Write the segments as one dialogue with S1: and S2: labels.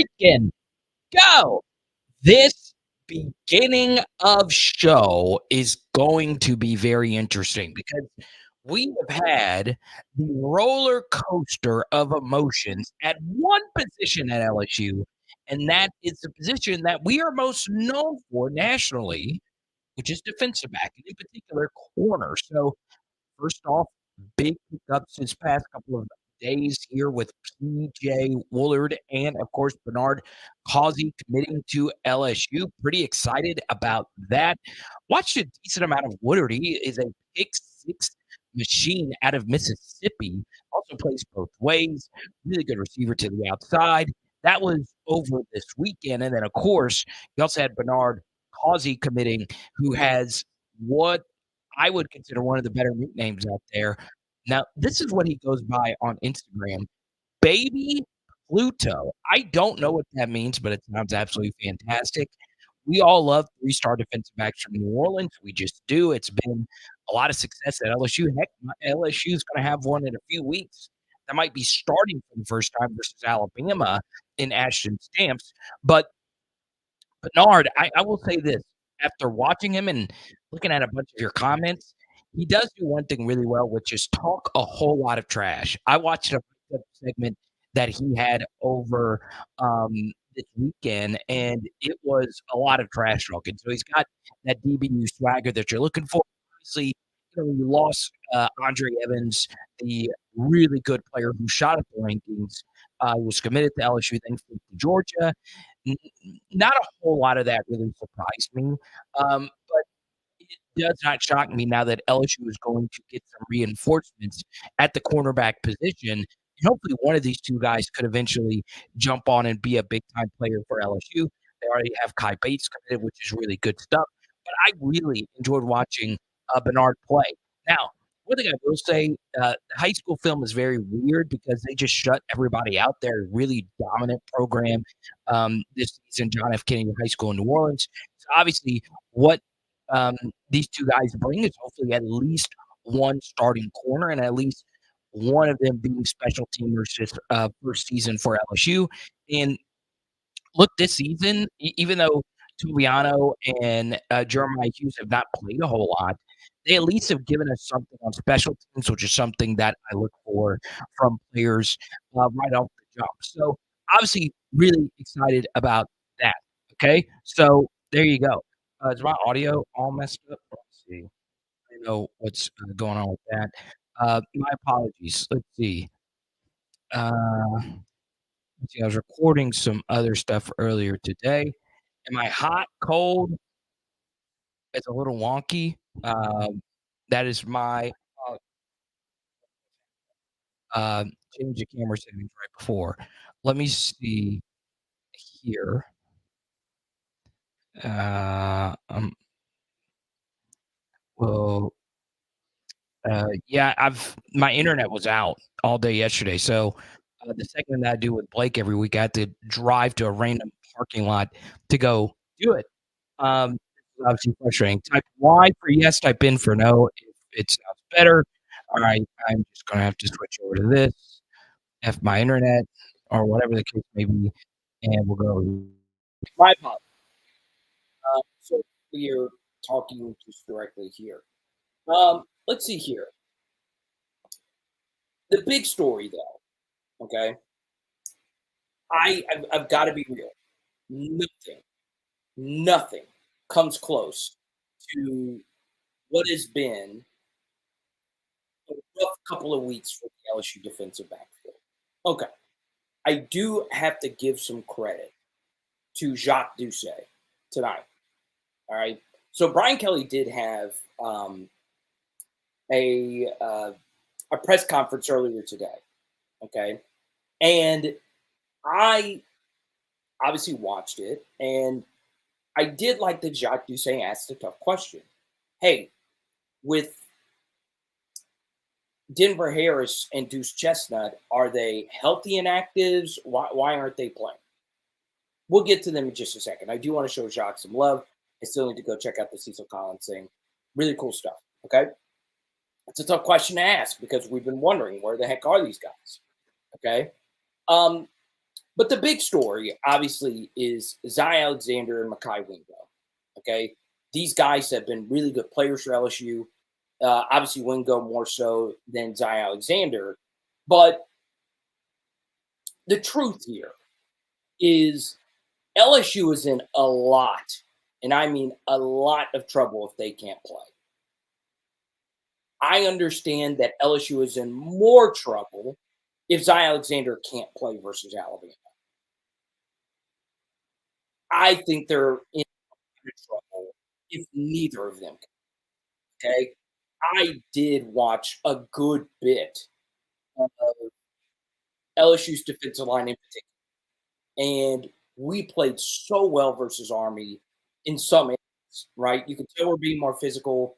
S1: freaking go. This beginning of show is going to be very interesting because we have had the roller coaster of emotions at one position at LSU, and that is the position that we are most known for nationally, which is defensive back, and in particular, corner. So, first off, big pickups this past couple of days here with PJ Woolard and, of course, Bernard Causey committing to LSU. Pretty excited about that. Watched a decent amount of Woolard. He is a pick six machine out of Mississippi. Also plays both ways. Really good receiver to the outside. That was over this weekend. And then, of course, you also had Bernard Causey committing, who has what I would consider one of the better nicknames out there. Now, this is what he goes by on Instagram, Baby Pluto. I don't know what that means, but it sounds absolutely fantastic. We all love three-star defensive backs from New Orleans. We just do. It's been a lot of success at LSU. Heck, LSU is going to have one in a few weeks that might be starting for the first time versus Alabama in Ashton Stamps. But Bernard, I will say this, after watching him and looking at a bunch of your comments, he does do one thing really well, which is talk a whole lot of trash. I watched a segment that he had over, this weekend, and it was a lot of trash talking. So he's got that DBU swagger that you're looking for. Obviously, you lost, Andre Evans, the really good player who shot up the rankings. He was committed to LSU, then flipped to Georgia. N Not a whole lot of that really surprised me, but it does not shock me now that LSU is going to get some reinforcements at the cornerback position, and hopefully one of these 2 guys could eventually jump on and be a big time player for LSU. They already have Kai Bates committed, which is really good stuff, but I really enjoyed watching, Bernard play. Now, one thing I will say, the high school film is very weird because they just shut everybody out there. Really dominant program, this season, John F. Kennedy High School in New Orleans. So obviously, what these 2 guys bring is hopefully at least one starting corner and at least one of them being special teamers this first season for LSU. And look, this season, even though Tuliano and Jeremiah Hughes have not played a whole lot, they at least have given us something on special teams, which is something that I look for from players right off the jump. So obviously, really excited about that. Okay, so there you go. Is my audio all messed up? Let's see. I don't know what's going on with that. My apologies. Let's see. Let's see. I was recording some other stuff earlier today. Am I hot, cold? It's a little wonky. That is my change the camera settings right before. Let me see here. Well, yeah, I've my internet was out all day yesterday, so the segment that I do with Blake every week, I had to drive to a random parking lot to go do it. It's obviously frustrating. Type Y for yes, type in for no if it sounds better. All right, I'm just gonna have to switch over to this, F my internet, or whatever the case may be, and we'll go. My apologies. So we are talking just directly here. Let's see here. The big story, though, okay? I've got to be real. Nothing, nothing comes close to what has been a rough couple of weeks for the LSU defensive backfield. Okay, I do have to give some credit to Jacques Doucet tonight. All right, so Brian Kelly did have a uh, a press conference earlier today. Okay, and I obviously watched it, and I did like that Jacques Doucet asked a tough question. Hey, with Denver Harris and Deuce Chestnut, are they healthy inactives? Why aren't they playing? We'll get to them in just a second. I do want to show Jacques some love. I still need to go check out the Cecil Collins thing. Really cool stuff. Okay. It's a tough question to ask because we've been wondering where the heck are these guys? Okay. Um,
S2: But the big story, obviously, is Zai Alexander and MEKHI Wingo. Okay, these guys have been really good players for LSU. Obviously, Wingo more so than Zai Alexander. But the truth here is LSU is in a lot, and I mean a lot of trouble if they can't play. I understand that LSU is in more trouble if Zai Alexander can't play versus Alabama. I think they're in trouble if neither of them can. Okay. I did watch a good bit of LSU's defensive line in particular, and we played so well versus Army in some areas, right? You can tell we're being more physical,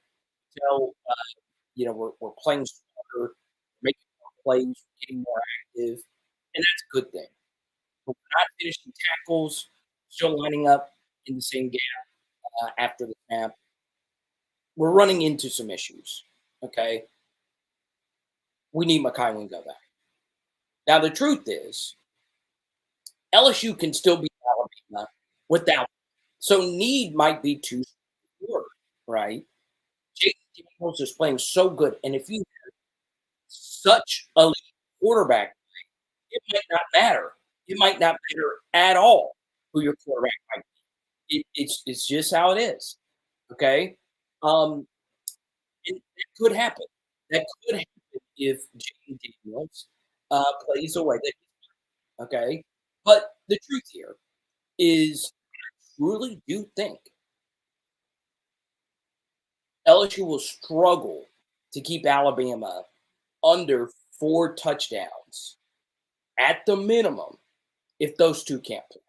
S2: tell we're playing smarter, making more plays, getting more active, and that's a good thing. But we're not finishing tackles, still lining up in the same game after the snap. We're running into some issues. Okay, we need MEKHI Wingo back. Now the truth is, LSU can still beat Alabama without. So need might be too short, right? Jaden Daniels is playing so good, and if you have such a elite quarterback, it might not matter. It might not matter at all who your quarterback might be. It's just how it is. Okay, um, it could happen. That could happen if Jaden Daniels plays the way that okay. But the truth here is, I really do think LSU will struggle to keep Alabama under 4 touchdowns at the minimum if those two can't play.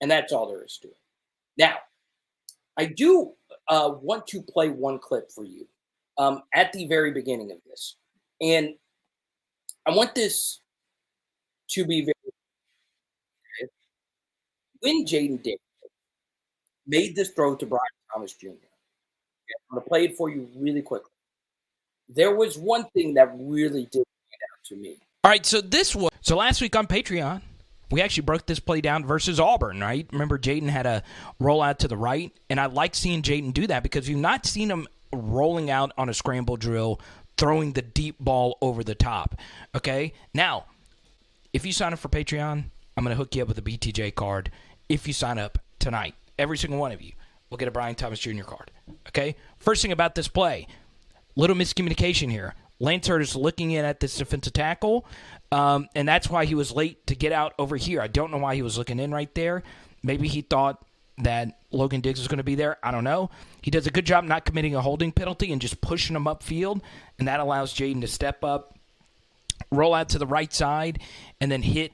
S2: And that's all there is to it. Now, I do want to play one clip for you at the very beginning of this. And I want this to be very clear. When Jaden Daniels made this throw to Brian Thomas Jr., I'm going to play it for you really quickly. There was one thing that really did stand out to me.
S1: All right, so last week on Patreon, we actually broke this play down versus Auburn, right? Remember, Jaden had a rollout to the right, and I like seeing Jaden do that because you've not seen him rolling out on a scramble drill, throwing the deep ball over the top. Okay, now if you sign up for Patreon, I'm going to hook you up with a BTJ card. If you sign up tonight, every single one of you will get a Brian Thomas Jr. card. Okay, first thing about this play, little miscommunication here. Lansert is looking in at this defensive tackle, and that's why he was late to get out over here. I don't know why he was looking in right there. Maybe he thought that Logan Diggs was going to be there. I don't know. He does a good job not committing a holding penalty and just pushing him upfield, and that allows Jaden to step up, roll out to the right side, and then hit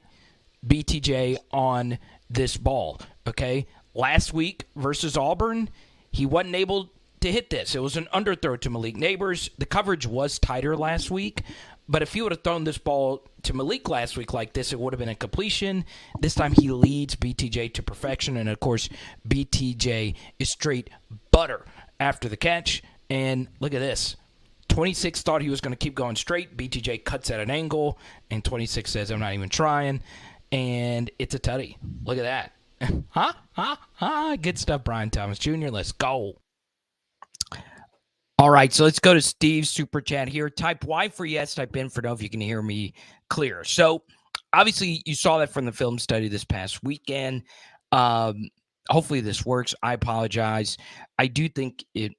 S1: BTJ on this ball. Okay? Last week versus Auburn, he wasn't able to hit this. It was an underthrow to Malik Neighbors. The coverage was tighter last week, but if he would have thrown this ball to Malik last week like this, it would have been a completion. This time he leads BTJ to perfection, and of course, BTJ is straight butter after the catch. And look at this. 26 thought he was going to keep going straight. BTJ cuts at an angle, and 26 says, I'm not even trying. And it's a tutty. Look at that. Good stuff, Brian Thomas Jr. Let's go. All right, so let's go to Steve's super chat here. Type Y for yes, type N for no if you can hear me clear. So obviously you saw that from the film study this past weekend. Hopefully this works. I apologize. I do think it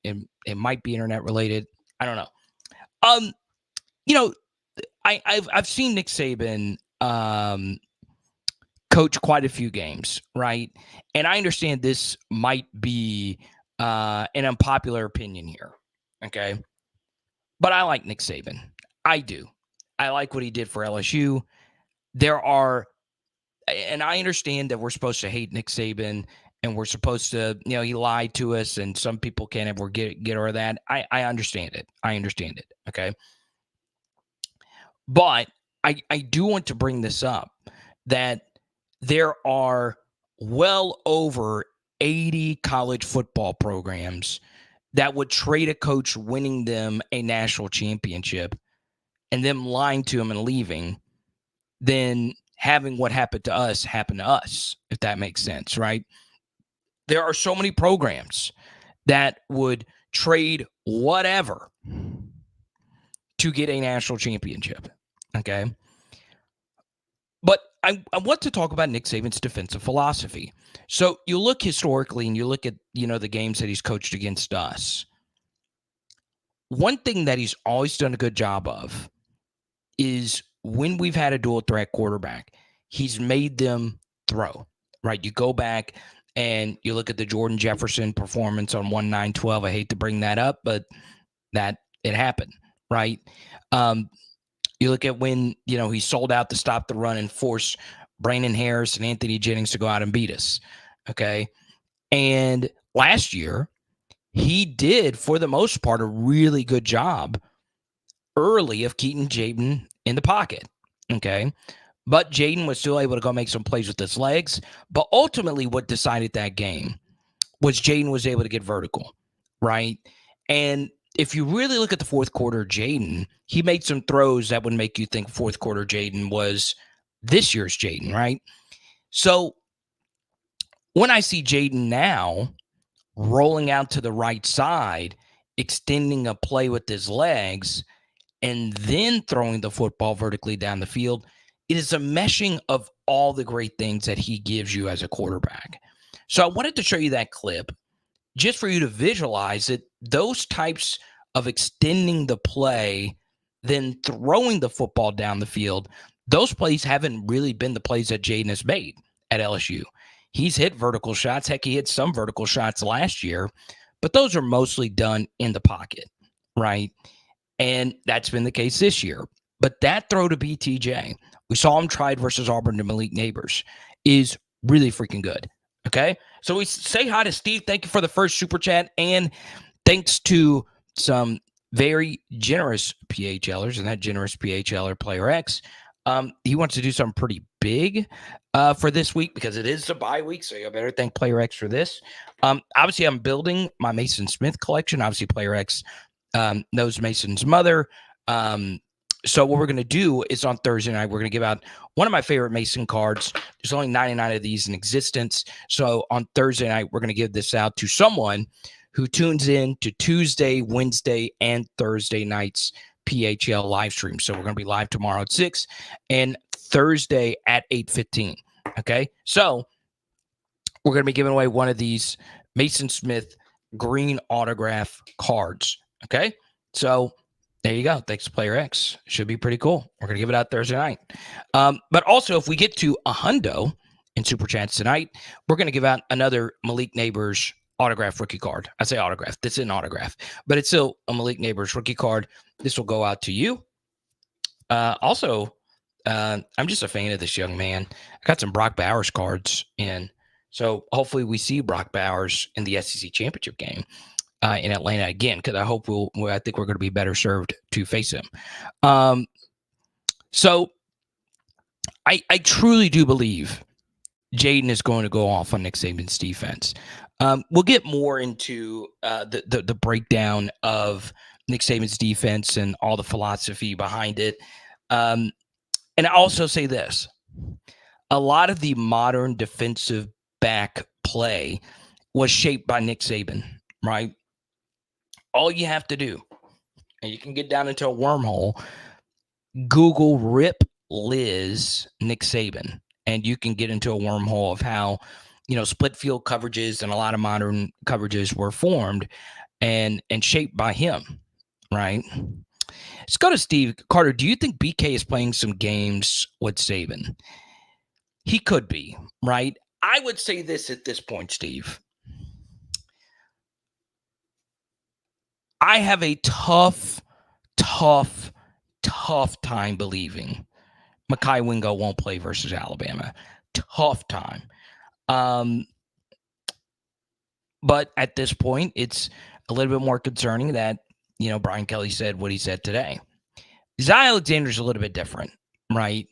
S1: might be internet related. I don't know. I've seen Nick Saban coach quite a few games, right? And I understand this might be an unpopular opinion here. Okay. But I like Nick Saban. I do. I like what he did for LSU. And I understand that we're supposed to hate Nick Saban and we're supposed to, he lied to us and some people can't ever get over of that. I understand it. Okay. But I do want to bring this up that there are well over 80 college football programs that would trade a coach winning them a national championship and them lying to him and leaving than having what happened to us happen to us, if that makes sense, right? There are so many programs that would trade whatever to get a national championship. Okay. But I want to talk about Nick Saban's defensive philosophy. So you look historically and you look at, the games that he's coached against us. One thing that he's always done a good job of is when we've had a dual threat quarterback, he's made them throw, right? You go back and you look at the Jordan Jefferson performance on 1-9-12. I hate to bring that up, but that it happened, right? You look at when, he sold out to stop the run and force Brandon Harris and Anthony Jennings to go out and beat us. Okay. And last year, he did, for the most part, a really good job early of keeping Jaden in the pocket. Okay. But Jaden was still able to go make some plays with his legs. But ultimately, what decided that game was Jaden was able to get vertical, right? And if you really look at the fourth quarter, Jaden, he made some throws that would make you think fourth quarter Jaden was this year's Jaden, right? So when I see Jaden now rolling out to the right side, extending a play with his legs, and then throwing the football vertically down the field, it is a meshing of all the great things that he gives you as a quarterback. So I wanted to show you that clip just for you to visualize it, those types of extending the play, then throwing the football down the field, those plays haven't really been the plays that Jaden has made at LSU. He's hit vertical shots. Heck, he hit some vertical shots last year, but those are mostly done in the pocket, right? And that's been the case this year. But that throw to BTJ, we saw him tried versus Auburn to Malik Neighbors, is really freaking good. Okay. So we say hi to Steve. Thank you for the first super chat. And thanks to some very generous PHLers, and that generous PHLer Player X, he wants to do something pretty big for this week because it is a bye week. So you better thank Player X for this. Obviously, I'm building my Mason Smith collection. Obviously, Player X knows Mason's mother. So what we're going to do is on Thursday night, we're going to give out one of my favorite Mason cards. There's only 99 of these in existence. So on Thursday night, we're going to give this out to someone who tunes in to Tuesday, Wednesday, and Thursday nights PHL live stream. So we're going to be live tomorrow at 6 and Thursday at 8:15. Okay. So we're going to be giving away one of these Mason Smith green autograph cards. Okay. So there you go. Thanks to Player X. Should be pretty cool. We're going to give it out Thursday night. But also, if we get to a hundo in Super Chats tonight, we're going to give out another Malik Neighbors autograph rookie card. I say autograph. This is an autograph, but it's still a Malik Neighbors rookie card. This will go out to you. Also, I'm just a fan of this young man. I got some Brock Bowers cards in. So hopefully we see Brock Bowers in the SEC championship game in Atlanta again, because I hope I think we're going to be better served to face him. So I truly do believe Jaden is going to go off on Nick Saban's defense. We'll get more into the breakdown of Nick Saban's defense and all the philosophy behind it. And I also say this. A lot of the modern defensive back play was shaped by Nick Saban, right? All you have to do, and you can get down into a wormhole, Google Rip Liz Nick Saban, and you can get into a wormhole of how, split field coverages and a lot of modern coverages were formed and shaped by him, right? Let's go to Steve Carter. Do you think BK is playing some games with Saban? He could be, right? I would say this at this point, Steve. I have a tough time believing MEKHI Wingo won't play versus Alabama. Tough time. But at this point, it's a little bit more concerning that, Brian Kelly said what he said today. Zy Alexander's a little bit different, right?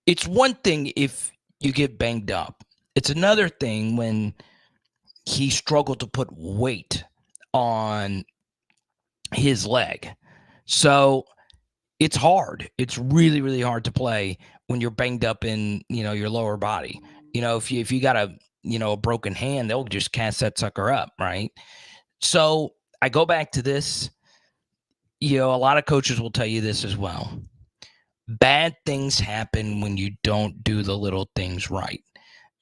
S1: It's one thing if you get banged up. It's another thing when he struggled to put weight on his leg. So it's hard. It's really, really hard to play when you're banged up in, your lower body. If you got a broken hand, they'll just cast that sucker up, right? So I go back to this. A lot of coaches will tell you this as well. Bad things happen when you don't do the little things right.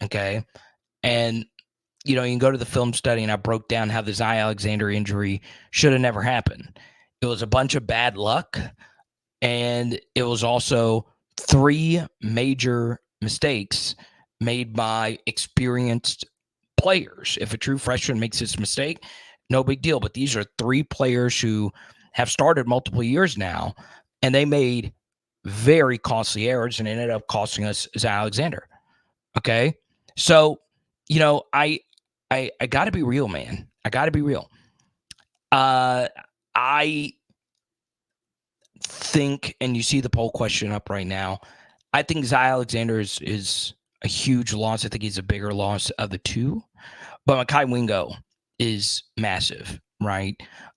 S1: Okay. And, you can go to the film study, and I broke down how the Zy Alexander injury should have never happened. It was a bunch of bad luck, and it was also 3 major mistakes made by experienced players. If a true freshman makes this mistake, no big deal. But these are 3 players who have started multiple years now, and they made very costly errors and ended up costing us Zy Alexander. Okay. So, I got to be real, man. I got to be real. I think, and you see the poll question up right now, I think Zy Alexander is a huge loss. I think he's a bigger loss of the 2. But MEKHI Wingo is massive, right?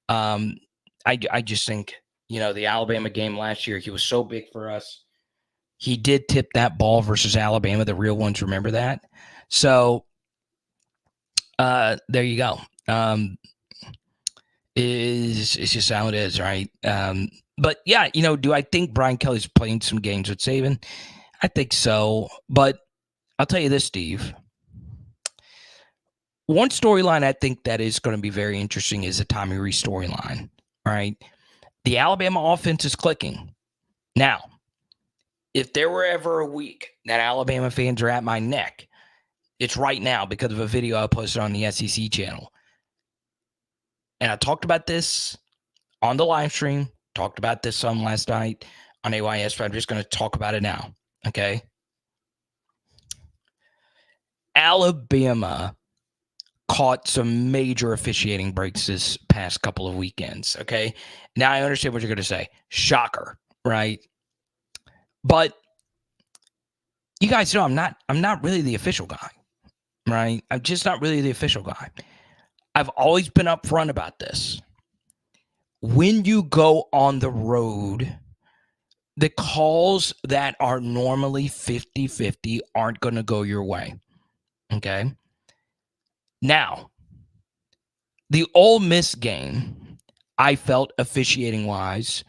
S1: I just think, the Alabama game last year, he was so big for us. He did tip that ball versus Alabama. The real ones remember that. So there you go. It's just how it is, right? But yeah, do I think Brian Kelly's playing some games with Saban? I think so. But I'll tell you this, Steve. One storyline I think that is going to be very interesting is the Tommy Rees storyline, right? The Alabama offense is clicking. Now, if there were ever a week that Alabama fans are at my neck, it's right now because of a video I posted on the SEC channel. And I talked about this on the live stream, talked about this some last night on AYS, but I'm just going to talk about it now, okay? Alabama caught some major officiating breaks this past couple of weekends, okay? Now I understand what you're going to say. Shocker, right? But you guys know I'm not really the official guy, right? I'm just not really the official guy. I've always been upfront about this. When you go on the road, the calls that are normally 50-50 aren't going to go your way, okay? Now, the Ole Miss game, I felt officiating-wise,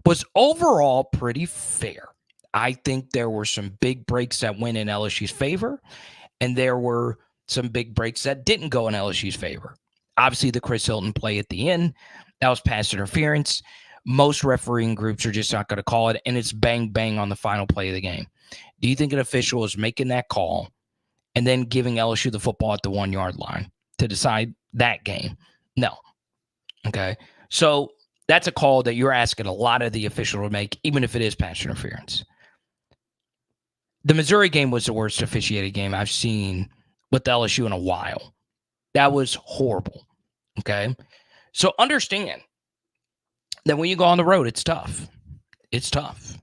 S1: was overall pretty fair. I think there were some big breaks that went in LSU's favor, and there were some big breaks that didn't go in LSU's favor. Obviously, the Chris Hilton play at the end, that was pass interference. Most refereeing groups are just not going to call it, and it's bang, bang on the final play of the game. Do you think an official is making that call and then giving LSU the football at the 1-yard line to decide that game? No. Okay. So that's a call that you're asking a lot of the official to make, even if it is pass interference. The Missouri game was the worst officiated game I've seen with LSU in a while. That was horrible. Okay. So understand that when you go on the road, it's tough. It's tough.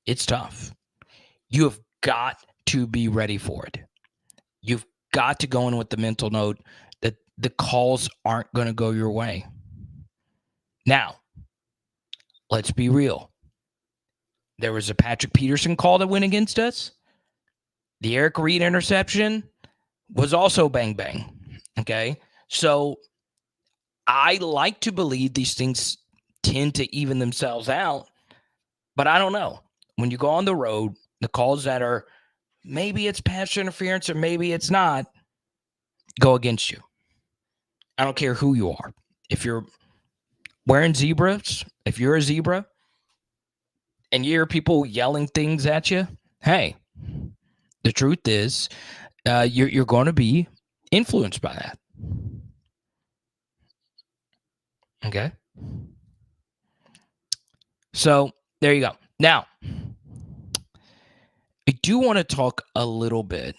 S1: It's tough. You have got to be ready for it. You've got to go in with the mental note that the calls aren't going to go your way. Now, let's be real. There was a Patrick Peterson call that went against us. The Eric Reed interception was also bang, bang. Okay. So I like to believe these things tend to even themselves out, but I don't know. When you go on the road, the calls that are maybe it's pass interference or maybe it's not go against you. I don't care who you are. If you're wearing zebras, if you're a zebra and you hear people yelling things at you, hey, the truth is you're going to be influenced by that. Okay. So there you go. Now, I do want to talk a little bit.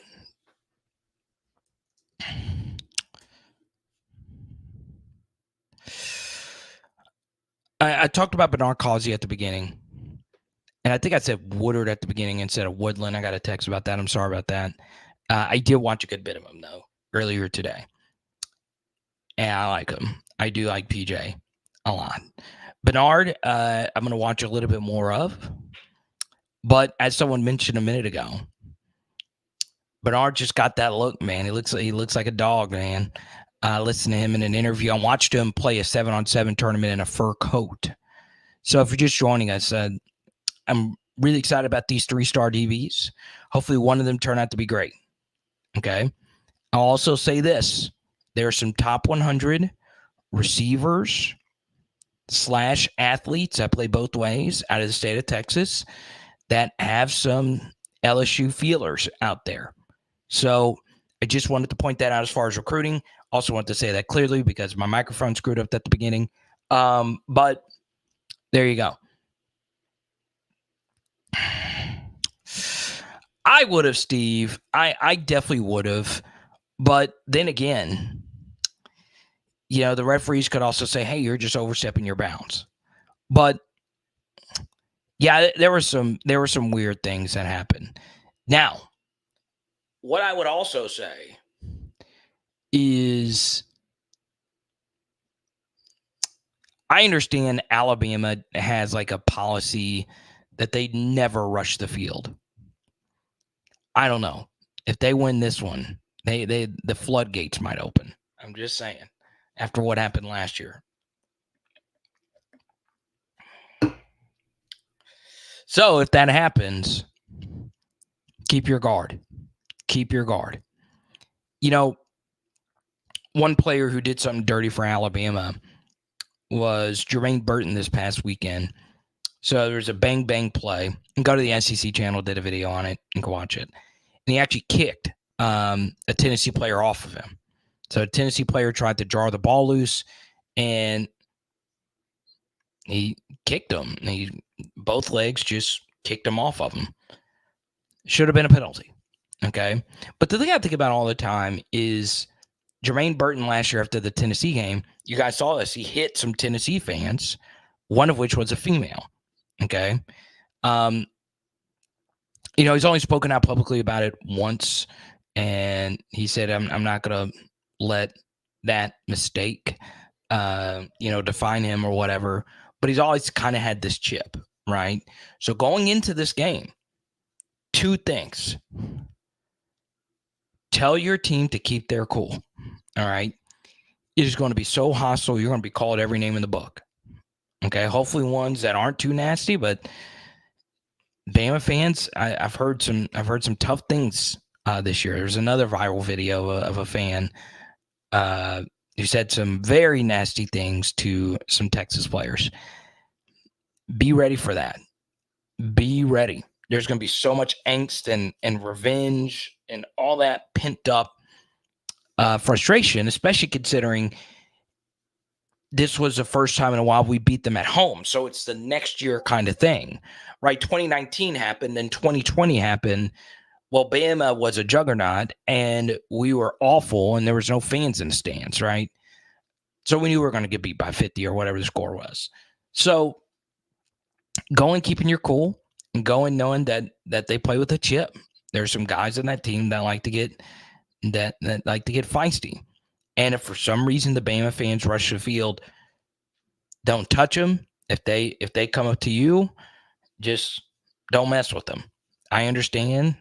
S1: I talked about Bernard CAUSEY at the beginning. And I think I said Woodard at the beginning instead of Woodland. I got a text about that. I'm sorry about that. I did watch a good bit of him, though, earlier today. And I like him. I do like PJ a lot. Bernard, I'm going to watch a little bit more of. But as someone mentioned a minute ago, Bernard just got that look, man. He looks like a dog, man. Listen to him in an interview. I watched him play a 7-on-7 tournament in a fur coat. So if you're just joining us, I'm really excited about these 3-star DBs. Hopefully one of them turn out to be great. Okay. I'll also say this. There are some top 100 receivers / athletes that play both ways out of the state of Texas that have some LSU feelers out there. So I just wanted to point that out as far as recruiting. Also wanted to say that clearly because my microphone screwed up at the beginning. But there you go. I would have, Steve. I definitely would have. But then again, the referees could also say, hey, you're just overstepping your bounds. But yeah, there were some weird things that happened. Now, what I would also say is I understand Alabama has like a policy that they never rush the field. I don't know. If they win this one, the floodgates might open. I'm just saying. After what happened last year. So if that happens, keep your guard. Keep your guard. One player who did something dirty for Alabama was Jermaine Burton this past weekend. So there's a bang play. And go to the SEC channel, did a video on it, and go watch it. And he actually kicked a Tennessee player off of him. So a Tennessee player tried to jar the ball loose, and he kicked him. Both legs just kicked him off of him. Should have been a penalty. Okay. But the thing I think about all the time is Jermaine Burton last year after the Tennessee game, you guys saw this. He hit some Tennessee fans, one of which was a female. Okay. He's only spoken out publicly about it once, and he said, I'm not going to let that mistake, define him or whatever. But he's always kind of had this chip, right? So going into this game, 2 things. Tell your team to keep their cool, all right? It is going to be so hostile, you're going to be called every name in the book, okay? Hopefully ones that aren't too nasty, but Bama fans, I've heard some tough things this year. There's another viral video of a fan who said some very nasty things to some Texas players. Be ready for that. Be ready. There's going to be so much angst and revenge and all that pent up frustration, especially considering this was the first time in a while we beat them at home. So it's the next year kind of thing, right? 2019 happened, then 2020 happened. Well, Bama was a juggernaut, and we were awful, and there was no fans in the stands, right? So we knew we were going to get beat by 50 or whatever the score was. So go in keeping your cool and go in knowing that they play with a chip. There's some guys on that team that like to get that like to get feisty. And if for some reason the Bama fans rush the field, don't touch them. If they come up to you, just don't mess with them. I understand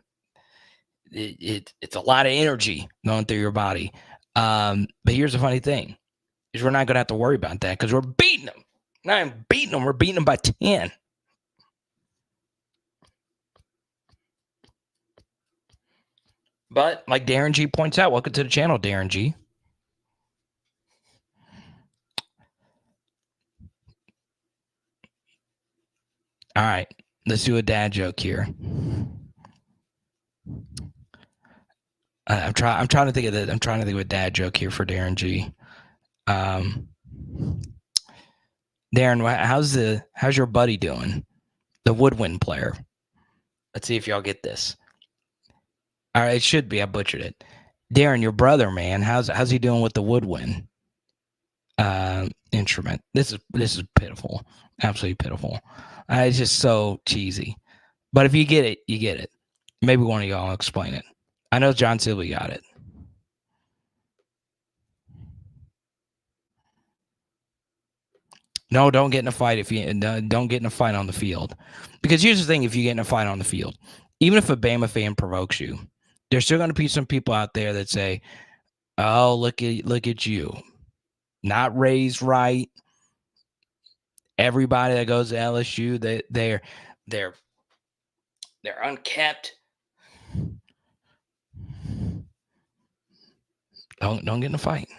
S1: it's a lot of energy going through your body. But here's the funny thing is we're not going to have to worry about that because we're beating them. Not even beating them. We're beating them by 10. But like Darren G points out, welcome to the channel, Darren G. All right, let's do a dad joke here. I'm trying to think of I'm trying to think of a dad joke here for Darren G. Darren, how's your buddy doing? The woodwind player. Let's see if y'all get this. All right, it should be. I butchered it. Darren, your brother, man, how's he doing with the woodwind instrument? This is pitiful, absolutely pitiful. It's just so cheesy. But if you get it, you get it. Maybe one of y'all will explain it. I know John Silby got it. No, don't get in a fight if you don't get in a fight on the field. Because here's the thing: if you get in a fight on the field, even if a Bama fan provokes you, there's still going to be some people out there that say, "Oh, look at you, not raised right." Everybody that goes to LSU, they're unkept. Don't get in a fight.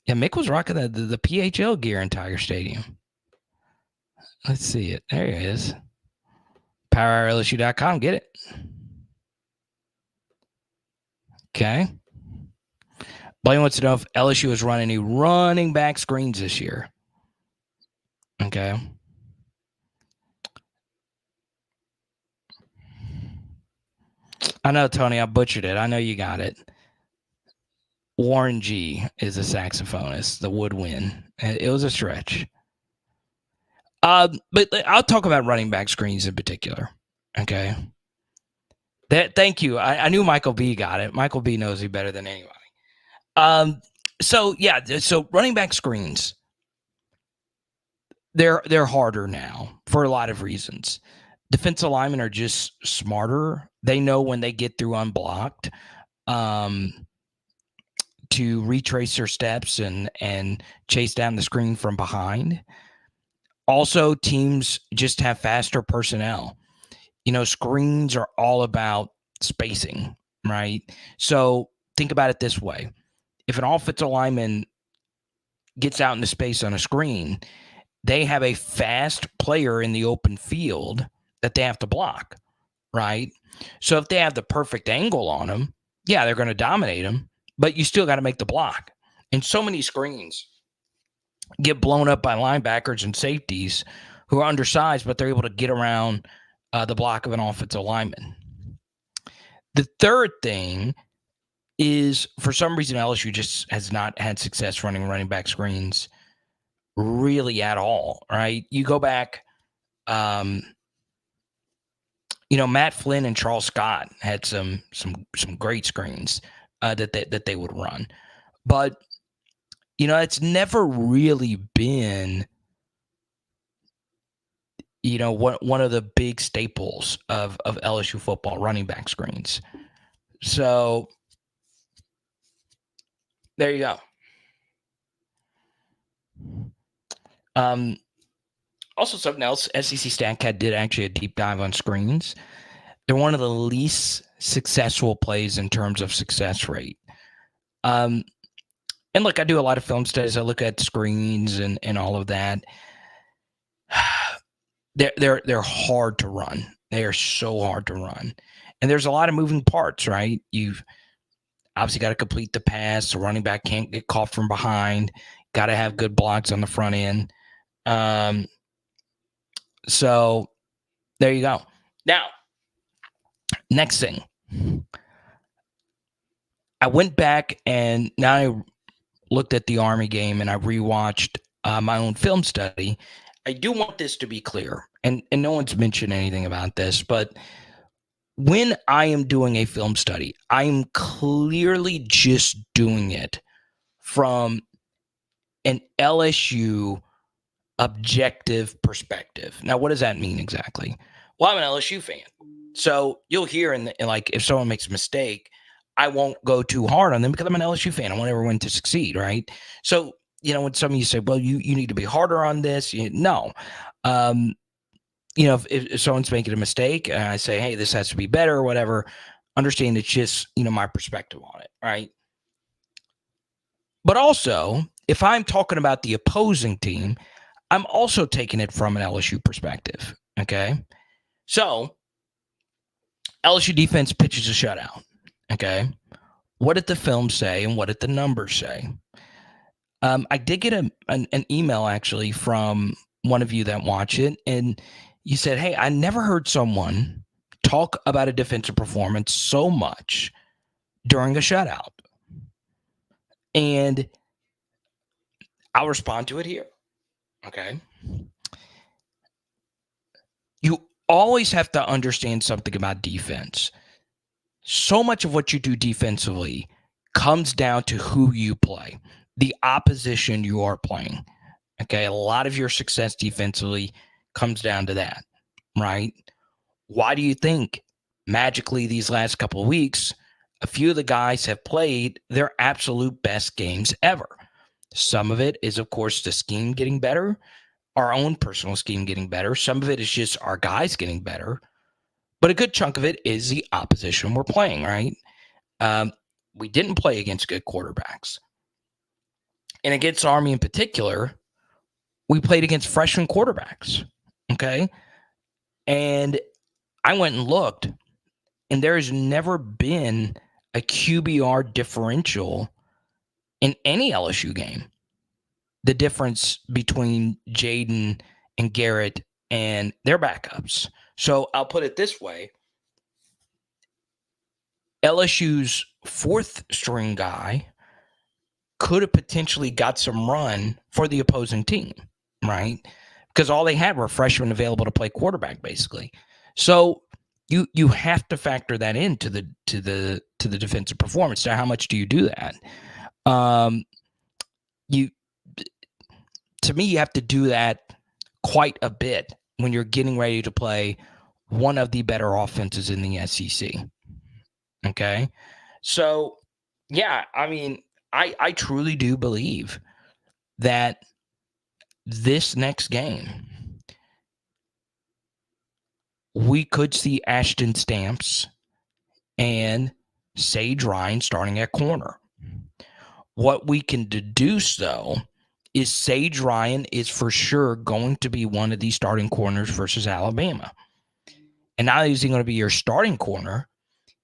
S1: Yeah, Mick was rocking the PHL gear in Tiger Stadium. Let's see it. There it is. PowerLSU.com. Get it. Okay. Blaine wants to know if LSU is running any running back screens this year. Okay. I know, Tony, I butchered it. I know you got it. Warren G is a saxophonist, the woodwind. It was a stretch. But I'll talk about running back screens in particular. Okay. Thank you. I knew Michael B got it. Michael B knows you better than anybody. So running back screens, they're harder now for a lot of reasons. Defensive linemen are just smarter. They know when they get through unblocked to retrace their steps and chase down the screen from behind. Also, teams just have faster personnel. Screens are all about spacing, right? So think about it this way. If an offensive lineman gets out into space on a screen, they have a fast player in the open field that they have to block, right? So if they have the perfect angle on them, yeah, they're going to dominate them, but you still got to make the block. And so many screens get blown up by linebackers and safeties who are undersized, but they're able to get around the block of an offensive lineman. The third thing is, for some reason, LSU just has not had success running back screens really at all, right? You go back, Matt Flynn and Charles Scott had some great screens that they would run, but it's never really been one of the big staples of LSU football, running back screens. So there you go. Also, something else, SEC StatCat did actually a deep dive on screens. They're one of the least successful plays in terms of success rate. And look, I do a lot of film studies. I look at screens and all of that. They're hard to run. They are so hard to run. And there's a lot of moving parts, right? You've obviously got to complete the pass. The running back can't get caught from behind. Got to have good blocks on the front end. So there you go. Now, next thing. I went back and now I looked at the Army game and I rewatched my own film study. I do want this to be clear, and no one's mentioned anything about this, but when I am doing a film study, I am clearly just doing it from an LSU objective perspective. Now, what does that mean exactly? Well, I'm an LSU fan. So you'll hear like if someone makes a mistake, I won't go too hard on them because I'm an LSU fan. I want everyone to succeed, right? So, when some of you say, well, you need to be harder on this. No. If someone's making a mistake and I say, hey, this has to be better or whatever, understand it's just, my perspective on it, right? But also, if I'm talking about the opposing team, I'm also taking it from an LSU perspective, okay? So, LSU defense pitches a shutout, okay? What did the film say and what did the numbers say? I did get an email, actually, from one of you that watch it, and you said, hey, I never heard someone talk about a defensive performance so much during a shutout. And I'll respond to it here, okay? You always have to understand something about defense. So much of what you do defensively comes down to who you play. the opposition you are playing. Okay, a lot of your success defensively comes down to that, right? Why do you think magically these last couple of weeks, a few of the guys have played their absolute best games ever? Some of it is, of course, the scheme getting better, our own personal scheme getting better. Some of it is just our guys getting better. But a good chunk of it is the opposition we're playing, right? Um, we didn't play against good quarterbacks. And against Army in particular, we played against freshman quarterbacks. Okay. And I went and looked, and there has never been a QBR differential in any LSU game. The difference between Jaden and Garrett and their backups. So I'll put it this way. LSU's fourth string guy could have potentially got some run for the opposing team, right? Because all they had were freshmen available to play quarterback, basically. So you have to factor that into the defensive performance. Now, how much do you do that? You to me, you have to do that quite a bit when you're getting ready to play one of the better offenses in the SEC. Okay, so yeah, I mean, I truly do believe that this next game, we could see Ashton Stamps and Sage Ryan starting at corner. What we can deduce, though, is Sage Ryan is for sure going to be one of these starting corners versus Alabama. And not only is he going to be your starting corner,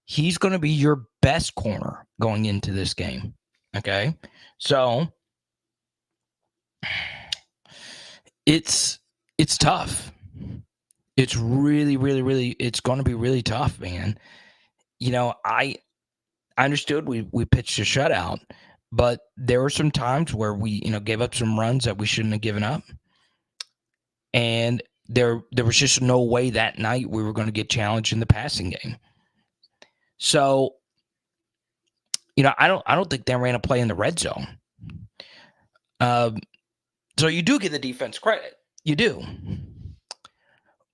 S1: he's going to be your best corner going into this game. Okay? So it's tough. It's really, really, really, it's going to be really tough, man. You know, I understood we pitched a shutout, but there were some times where we, gave up some runs that we shouldn't have given up. And there was just no way that night we were going to get challenged in the passing game. So, I don't think they ran a play in the red zone. So you do give the defense credit. You do.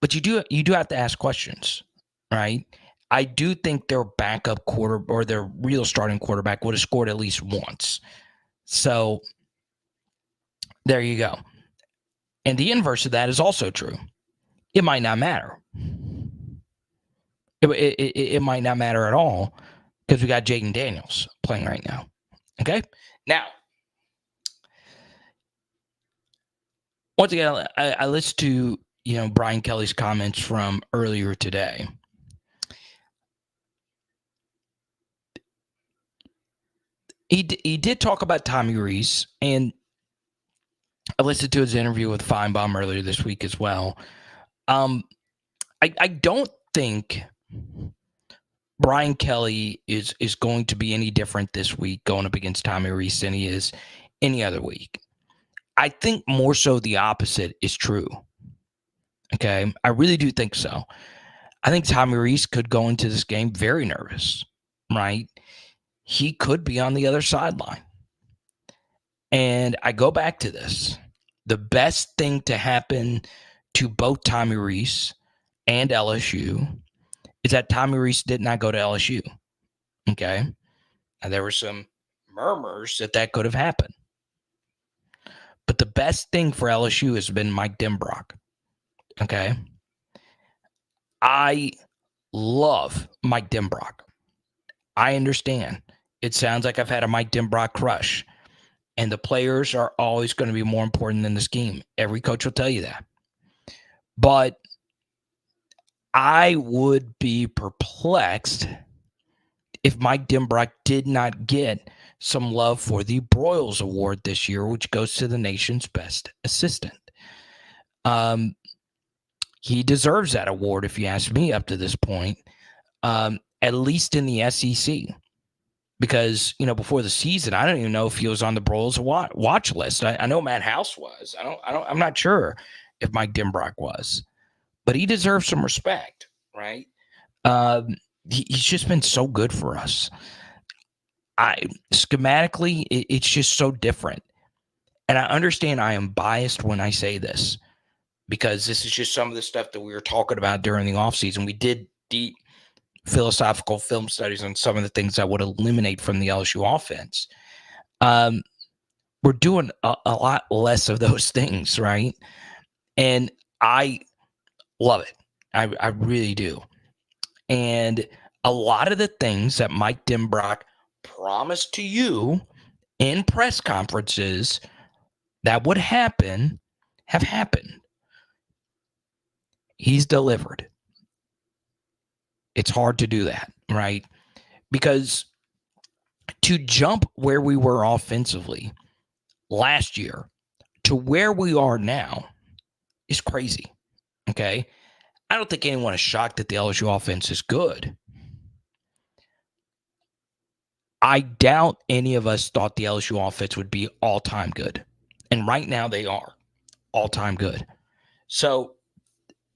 S1: But you do have to ask questions, right? I do think their backup quarter or their real starting quarterback would have scored at least once. So there you go. And the inverse of that is also true. It might not matter. It might not matter at all because we got Jaden Daniels playing right now. Okay? Now, once again, I listened to, Brian Kelly's comments from earlier today. He did talk about Tommy Rees, and I listened to his interview with Feinbaum earlier this week as well. I don't think Brian Kelly is going to be any different this week going up against Tommy Rees than he is any other week. I think more so the opposite is true. Okay, I really do think so. I think Tommy Rees could go into this game very nervous, right? He could be on the other sideline. And I go back to this. The best thing to happen to both Tommy Rees and LSU is that Tommy Rees did not go to LSU. Okay. And there were some murmurs that could have happened. But the best thing for LSU has been Mike Denbrock. Okay. I love Mike Denbrock. I understand. It sounds like I've had a Mike Denbrock crush. And the players are always going to be more important than the scheme. Every coach will tell you that. But I would be perplexed if Mike Denbrock did not get some love for the Broyles Award this year, which goes to the nation's best assistant. He deserves that award, if you ask me, up to this point, at least in the SEC. Because, before the season, I don't even know if he was on the Broyles watch list. I know Matt House was. I'm not sure if Mike Denbrock was. But he deserves some respect, right? He's just been so good for us. schematically, it's just so different. And I understand I am biased when I say this because this is just some of the stuff that we were talking about during the offseason. We did deep philosophical film studies on some of the things that would eliminate from the LSU offense. We're doing a lot less of those things, right? And I love it. I really do. And a lot of the things that Mike Denbrock promised to you in press conferences that would happen have happened. He's delivered. It's hard to do that, right? Because to jump where we were offensively last year to where we are now is crazy. Okay. I don't think anyone is shocked that the LSU offense is good. I doubt any of us thought the LSU offense would be all-time good. And right now they are all-time good. So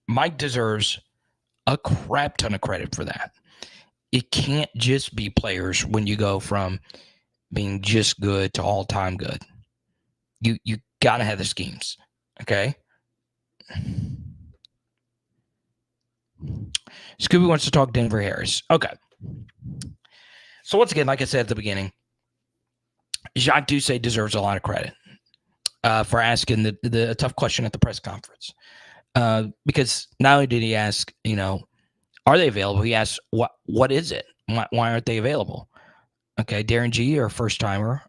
S1: Mike deserves a crap ton of credit for that. It can't just be players when you go from being just good to all-time good. You got to have the schemes, okay? Scooby wants to talk Denver Harris. Okay. So once again, like I said at the beginning, Jacques Doucet deserves a lot of credit for asking the tough question at the press conference. Because not only did he ask, are they available? He asked, what is it? Why aren't they available? Okay, Darren G, or first timer.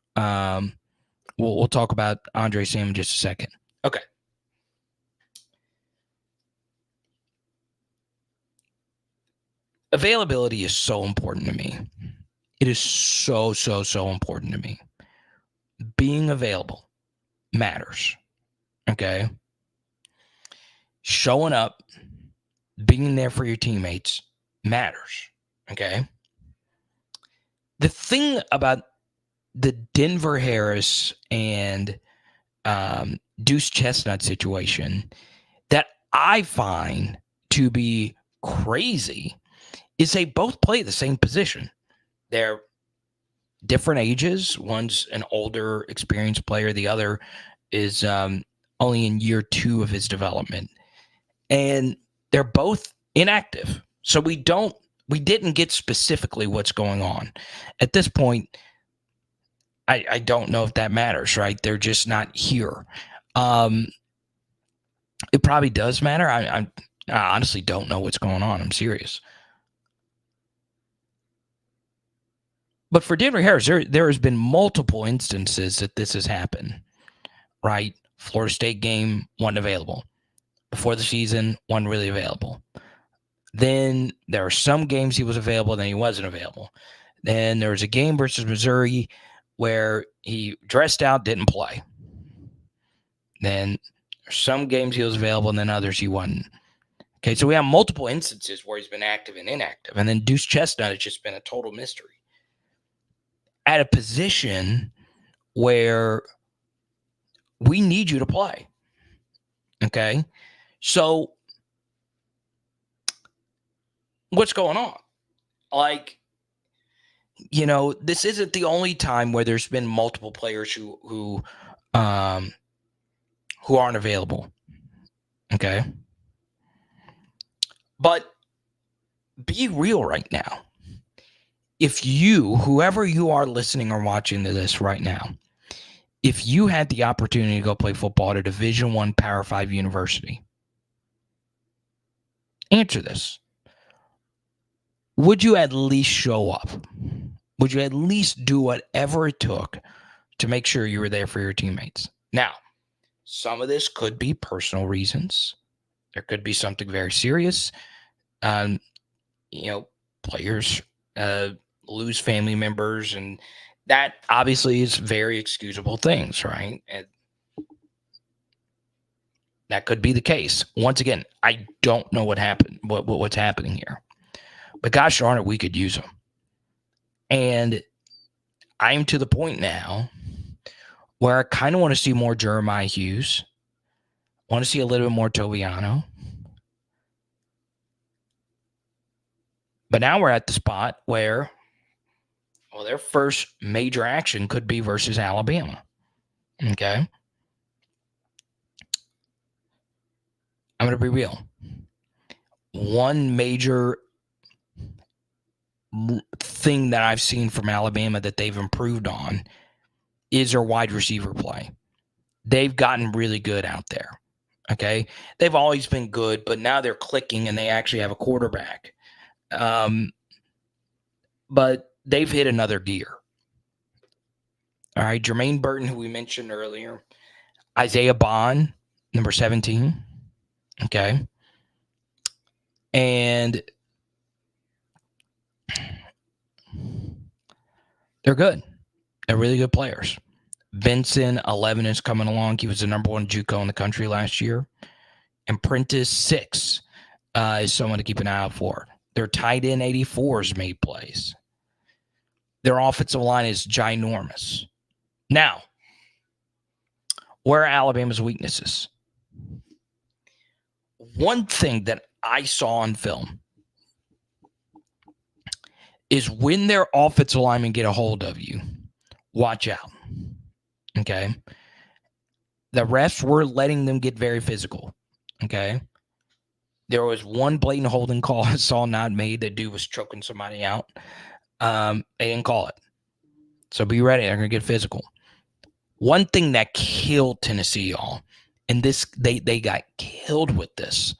S1: We'll talk about Andre Sam in just a second. Okay. Availability is so important to me. It is so important to me. Being available matters. Okay. Showing up, being there for your teammates matters. Okay. The thing about the Denver Harris and Deuce Chestnut situation that I find to be crazy is they both play the same position. They're different ages. One's an older, experienced player. The other is only in year 2 of his development. And they're both inactive. So we didn't get specifically what's going on. At this point, I don't know if that matters, right? They're just not here. It probably does matter. I honestly don't know what's going on. I'm serious. But for Denver Harris, there has been multiple instances that this has happened, right? Florida State game, wasn't available. Before the season, wasn't really available. Then there are some games he was available, then he wasn't available. Then there was a game versus Missouri where he dressed out, didn't play. Then some games he was available, and then others he wasn't. Okay, so we have multiple instances where he's been active and inactive. And then Deuce Chestnut has just been a total mystery. At a position where we need you to play. Okay, so what's going on? Like, this isn't the only time where there's been multiple players who aren't available. Okay, but be real right now. If you, whoever you are listening or watching to this right now, if you had the opportunity to go play football at a Division I Power 5 university, answer this. Would you at least show up? Would you at least do whatever it took to make sure you were there for your teammates? Now, some of this could be personal reasons. There could be something very serious. Players lose family members, and that obviously is very excusable things, right? And that could be the case. Once again, I don't know what happened, what's happening here. But gosh darn it, we could use them. And I'm to the point now where I kind of want to see more Jeremiah Hughes. I want to see a little bit more Tobiano. But now we're at the spot where, Well, their first major action could be versus Alabama. Okay. I'm going to be real. One major thing that I've seen from Alabama that they've improved on is their wide receiver play. They've gotten really good out there. Okay. They've always been good, but now they're clicking and they actually have a quarterback. But they've hit another gear. All right. Jermaine Burton, who we mentioned earlier, Isaiah Bond, number 17. Okay. And they're good. They're really good players. Benson, 11, is coming along. He was the number one JUCO in the country last year. And Prentice, 6, is someone to keep an eye out for. Their tight end, 84's made plays. Their offensive line is ginormous. Now, where are Alabama's weaknesses? One thing that I saw on film is when their offensive linemen get a hold of you, watch out. Okay. The refs were letting them get very physical. Okay. There was one blatant holding call I saw not made. The dude was choking somebody out. They didn't call it. So be ready. They're going to get physical. One thing that killed Tennessee, y'all, and this they got killed with this,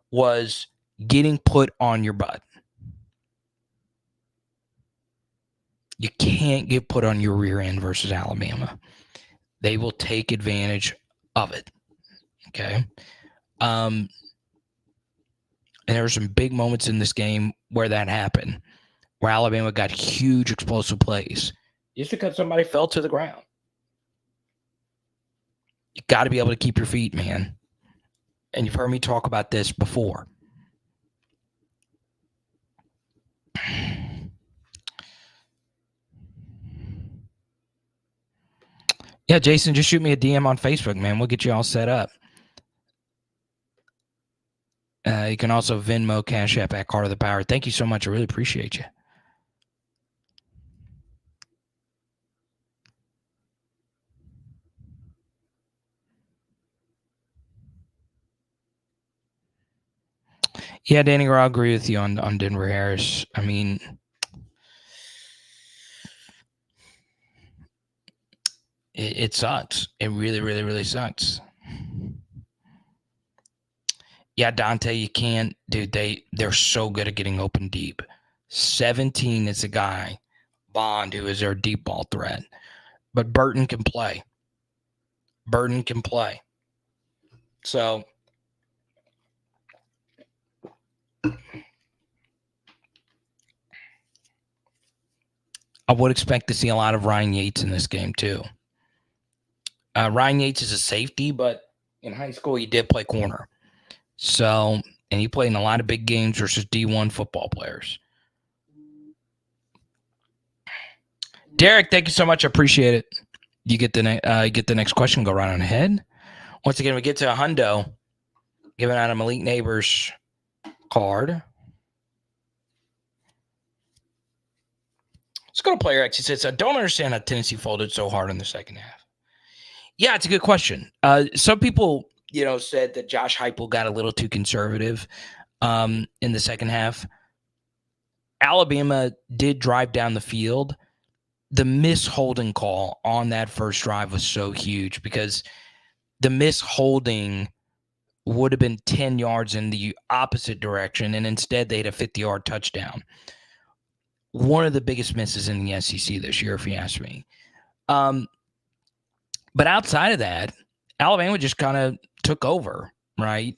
S1: was getting put on your butt. You can't get put on your rear end versus Alabama. They will take advantage of it. Okay. And there were some big moments in this game where that happened, where Alabama got huge explosive plays just because somebody fell to the ground. You got to be able to keep your feet, man. And you've heard me talk about this before. Yeah, Jason, just shoot me a DM on Facebook, man. We'll get you all set up. You can also Venmo, Cash App at Carter the Power. Thank you so much. I really appreciate you. Yeah, Danny, I'll agree with you on Denver Harris. I mean, it sucks. It really, really, really sucks. Yeah, Dante, you can't, dude. They're so good at getting open deep. 17 is a guy, Bond, who is their deep ball threat. But Burton can play. So I would expect to see a lot of Ryan Yates in this game too. Ryan Yates is a safety, but in high school he did play corner. So, and he played in a lot of big games versus D1 football players. Derek, thank you so much. I appreciate it. You get the next question. Go right on ahead. Once again, we get to a hundo, giving out a Malik Neighbors card. Let's go to Player X. He says, I don't understand how Tennessee folded so hard in the second half. Yeah, it's a good question. Some people, said that Josh Heupel got a little too conservative in the second half. Alabama did drive down the field. The miss holding call on that first drive was so huge because the miss holding would have been 10 yards in the opposite direction, and instead they had a 50-yard touchdown. One of the biggest misses in the SEC this year, if you ask me. But outside of that, Alabama just kind of took over, right?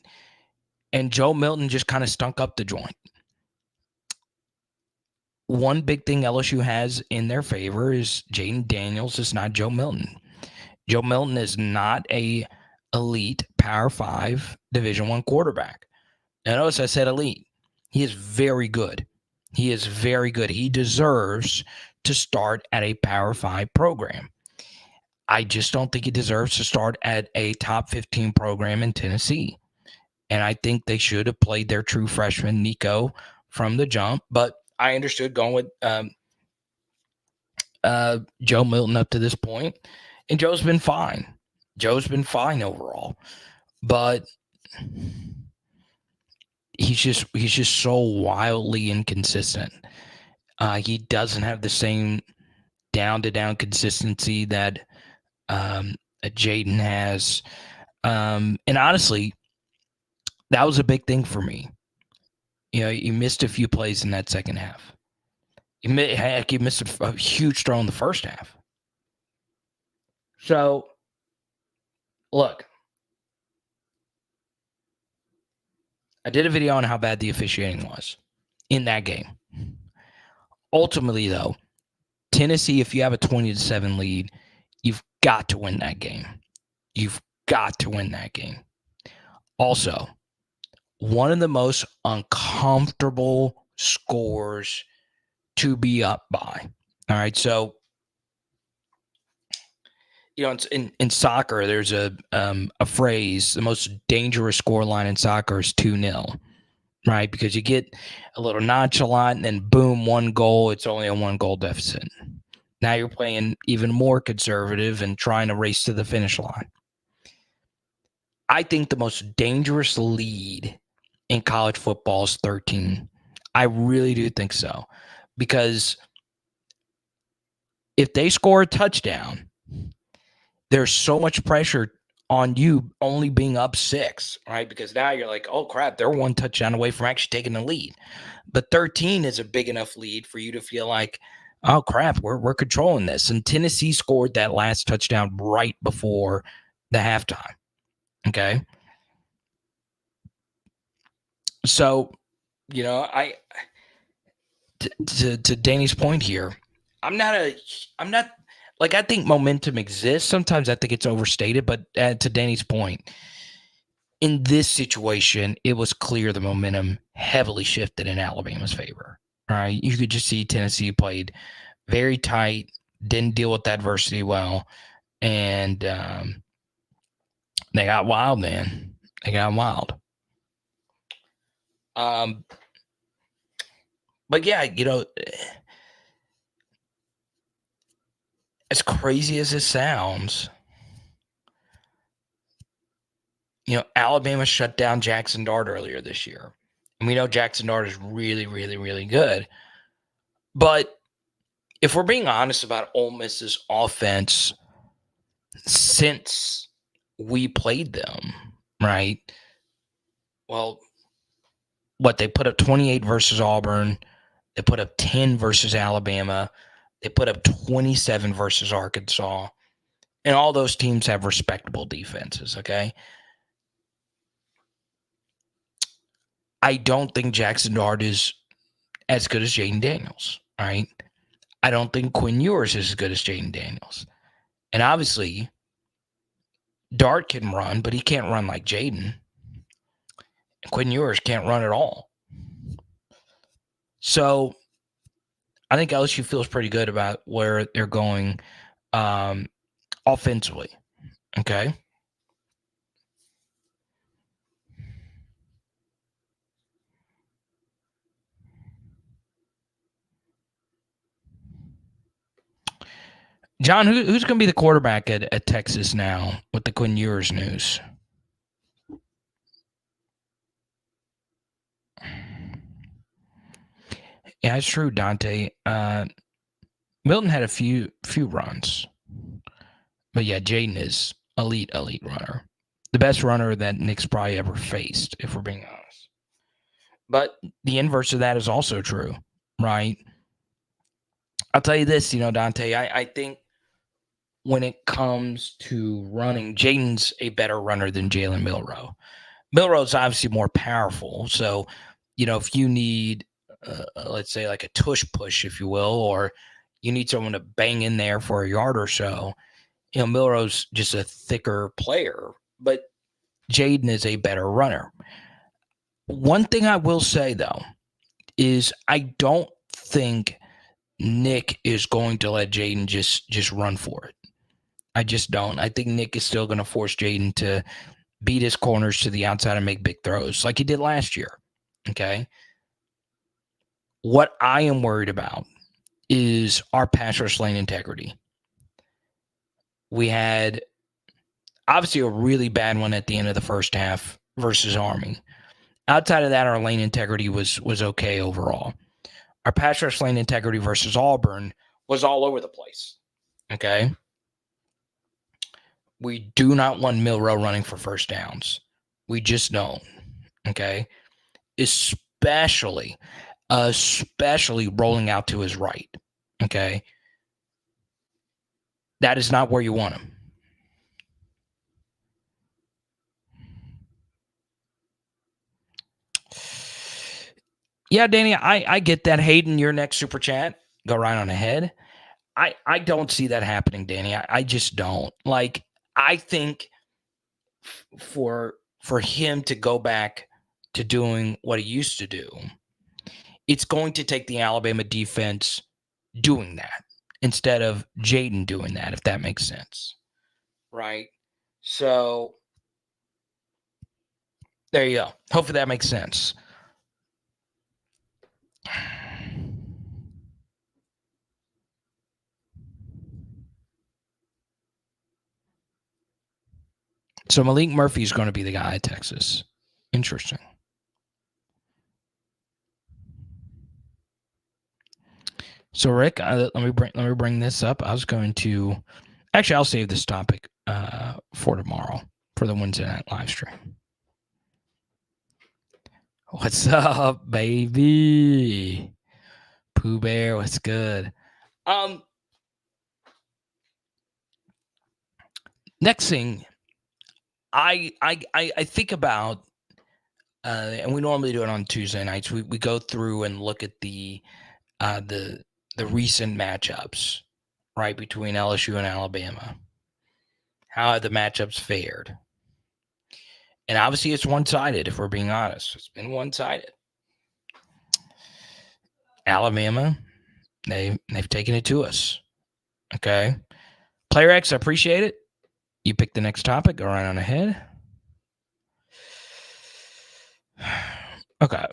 S1: And Joe Milton just kind of stunk up the joint. One big thing LSU has in their favor is Jaden Daniels is not Joe Milton. Joe Milton is not a elite Power 5 Division I quarterback. Now, notice I said elite. He is very good. He deserves to start at a Power 5 program. I just don't think he deserves to start at a top 15 program in Tennessee. And I think they should have played their true freshman, Nico, from the jump. But I understood going with Joe Milton up to this point, and Joe's been fine. Joe's been fine overall, but he's just so wildly inconsistent. He doesn't have the same down to down consistency that Jaden has, and honestly, that was a big thing for me. He missed a few plays in that second half. He missed a huge throw in the first half. So, look, I did a video on how bad the officiating was in that game. Ultimately, though, Tennessee, if you have a 20-7 lead, you've got to win that game. You've got to win that game. Also, one of the most uncomfortable scores to be up by. All right, so in soccer, there's a phrase: the most dangerous scoreline in soccer is 2-0, right? Because you get a little nonchalant, and then boom, 1 goal. It's only a 1-goal deficit. Now you're playing even more conservative and trying to race to the finish line. I think the most dangerous lead in college football is 13. I really do think so, because if they score a touchdown, there's so much pressure on you only being up 6, right? Because now you're like, oh crap, they're 1 touchdown away from actually taking the lead. But 13 is a big enough lead for you to feel like, oh crap, we're controlling this. And Tennessee scored that last touchdown right before the halftime. Okay. So, to Danny's point here, I'm not like, I think momentum exists. Sometimes I think it's overstated, but to Danny's point, in this situation, it was clear the momentum heavily shifted in Alabama's favor. All right. You could just see Tennessee played very tight, didn't deal with adversity well, and they got wild, man. They got wild. But yeah, as crazy as it sounds, Alabama shut down Jackson Dart earlier this year. And we know Jackson Dart is really, really, really good. But if we're being honest about Ole Miss's offense since we played them, right? Well, they put up 28 versus Auburn. They put up 10 versus Alabama. They put up 27 versus Arkansas. And all those teams have respectable defenses, okay? I don't think Jackson Dart is as good as Jaden Daniels, right? I don't think Quinn Ewers is as good as Jaden Daniels. And obviously, Dart can run, but he can't run like Jaden. And Quinn Ewers can't run at all. So I think LSU feels pretty good about where they're going offensively, okay? John, who's going to be the quarterback at Texas now with the Quinn Ewers news? Yeah, it's true, Dante. Milton had a few runs. But yeah, Jaden is elite runner. The best runner that Nick's probably ever faced, if we're being honest. But the inverse of that is also true, right? I'll tell you this, Dante, I think when it comes to running, Jaden's a better runner than Jalen Milroe. Milroe's obviously more powerful. So, if you need, let's say, like a tush push, if you will, or you need someone to bang in there for a yard or so, Milroe's just a thicker player. But Jaden is a better runner. One thing I will say, though, is I don't think Nick is going to let Jaden just run for it. I just don't. I think Nick is still going to force Jaden to beat his corners to the outside and make big throws like he did last year. Okay. What I am worried about is our pass rush lane integrity. We had obviously a really bad one at the end of the first half versus Army. Outside of that, our lane integrity was okay overall. Our pass rush lane integrity versus Auburn was all over the place. Okay. We do not want Milroe running for first downs. We just don't. Okay. Especially rolling out to his right. Okay. That is not where you want him. Yeah, Danny, I get that. Hayden, your next super chat, go right on ahead. I don't see that happening, Danny. I just don't. Like, I think for him to go back to doing what he used to do, it's going to take the Alabama defense doing that instead of Jaden doing that, if that makes sense. Right? So there you go. Hopefully that makes sense. So Malik Murphy is going to be the guy at Texas. Interesting. So Rick, let me bring this up. I was going to actually I'll save this topic for tomorrow for the Wednesday night live stream. What's up, baby? Pooh Bear, what's good? Next thing, I think about, and we normally do it on Tuesday nights. We go through and look at the recent matchups, right, between LSU and Alabama. How have the matchups fared? And obviously, it's one-sided. If we're being honest, it's been one-sided. Alabama, they've taken it to us. Okay, Player X, I appreciate it. You pick the next topic. Go right on ahead. Okay.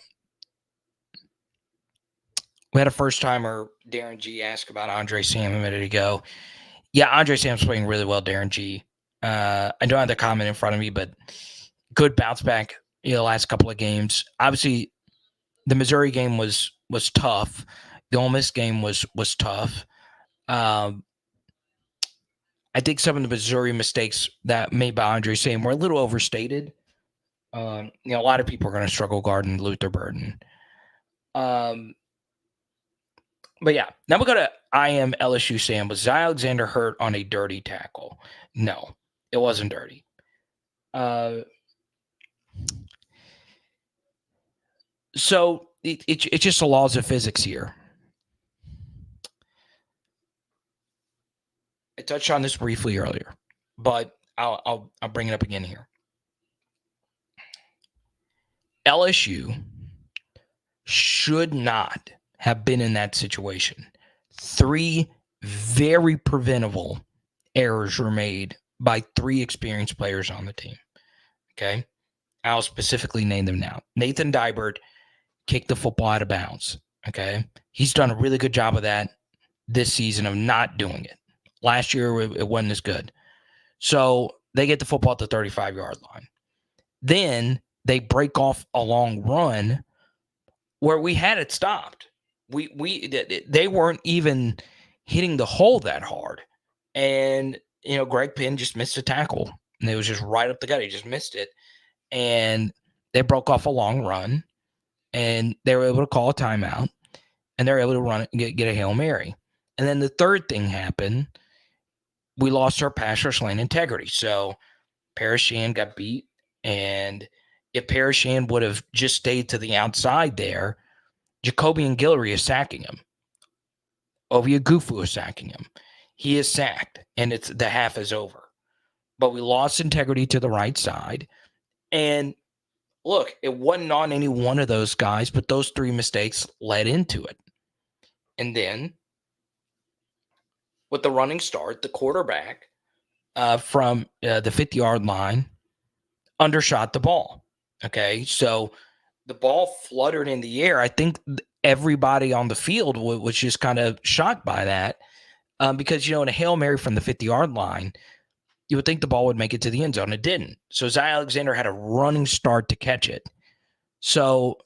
S1: We had a first-timer, Darren G, ask about Andre Sam a minute ago. Yeah, Andre Sam's playing really well, Darren G. I don't have the comment in front of me, but good bounce back, last couple of games. Obviously, the Missouri game was tough. The Ole Miss game was tough. I think some of the Missouri mistakes that made by Andre Sam were a little overstated. A lot of people are going to struggle guarding Luther Burden. But yeah, now we go to I am LSU Sam. Was Zy Alexander hurt on a dirty tackle? No, it wasn't dirty. So it's just the laws of physics here. I touched on this briefly earlier, but I'll bring it up again here. LSU should not have been in that situation. 3 very preventable errors were made by 3 experienced players on the team. Okay. I'll specifically name them now. Nathan Dybert kicked the football out of bounds. Okay. He's done a really good job of that this season of not doing it. Last year, it wasn't as good. So they get the football at the 35-yard line. Then they break off a long run where we had it stopped. They weren't even hitting the hole that hard. And, Greg Penn just missed a tackle. And it was just right up the gut. He just missed it. And they broke off a long run. And they were able to call a timeout. And they were able to run it, get a Hail Mary. And then the third thing happened. We lost our pass rush lane integrity. So Parashan got beat. And if Parashan would have just stayed to the outside there, Jacoby and Guillory is sacking him. Ovia Gufu is sacking him. He is sacked, and the half is over. But we lost integrity to the right side. And look, it wasn't on any one of those guys, but those 3 mistakes led into it. And then, with the running start, the quarterback from the 50-yard line undershot the ball. Okay, so the ball fluttered in the air. I think everybody on the field was just kind of shocked by that because, in a Hail Mary from the 50-yard line, you would think the ball would make it to the end zone. It didn't. So Zy Alexander had a running start to catch it. So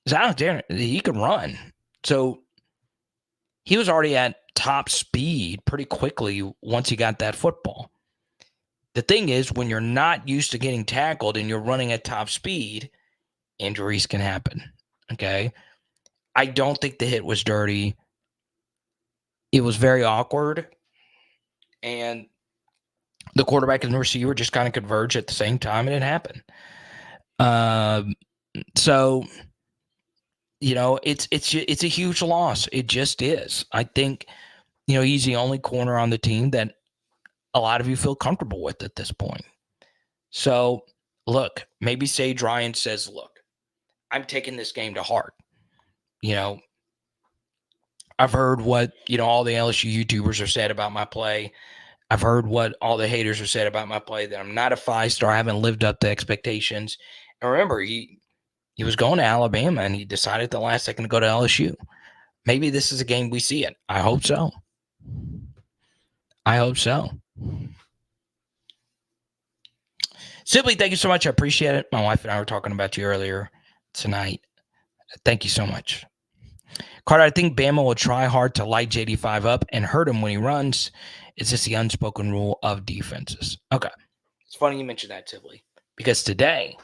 S1: Zy Alexander, he could run. So he was already at top speed pretty quickly once he got that football. The thing is, when you're not used to getting tackled and you're running at top speed, injuries can happen. Okay. I don't think the hit was dirty. It was very awkward. And the quarterback and the receiver just kind of converged at the same time, and it happened. So, it's a huge loss. It just is. I think, he's the only corner on the team that a lot of you feel comfortable with at this point. So, look, maybe Sage Ryan says, look, I'm taking this game to heart. I've heard what, all the LSU YouTubers have said about my play. I've heard what all the haters have said about my play, that I'm not a 5-star. I haven't lived up to expectations. And remember, he was going to Alabama, and he decided at the last second to go to LSU. Maybe this is a game we see it. I hope so. Sibley, thank you so much. I appreciate it. My wife and I were talking about you earlier tonight. Thank you so much. Carter, I think Bama will try hard to light JD5 up and hurt him when he runs. It's just the unspoken rule of defenses. Okay. It's funny you mentioned that, Sibley, because today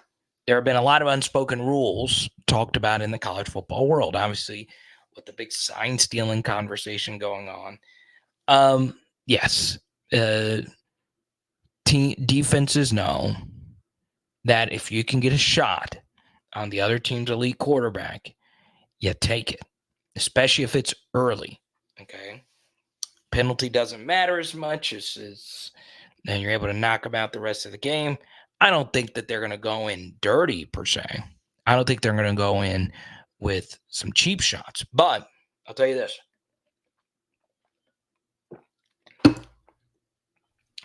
S1: there have been a lot of unspoken rules talked about in the college football world, obviously, with the big sign stealing conversation going on. Yes. Defenses know that if you can get a shot on the other team's elite quarterback, you take it, especially if it's early. Okay. Penalty doesn't matter as much as then you're able to knock them out the rest of the game. I don't think that they're going to go in dirty per se. I don't think they're going to go in with some cheap shots. But I'll tell you this.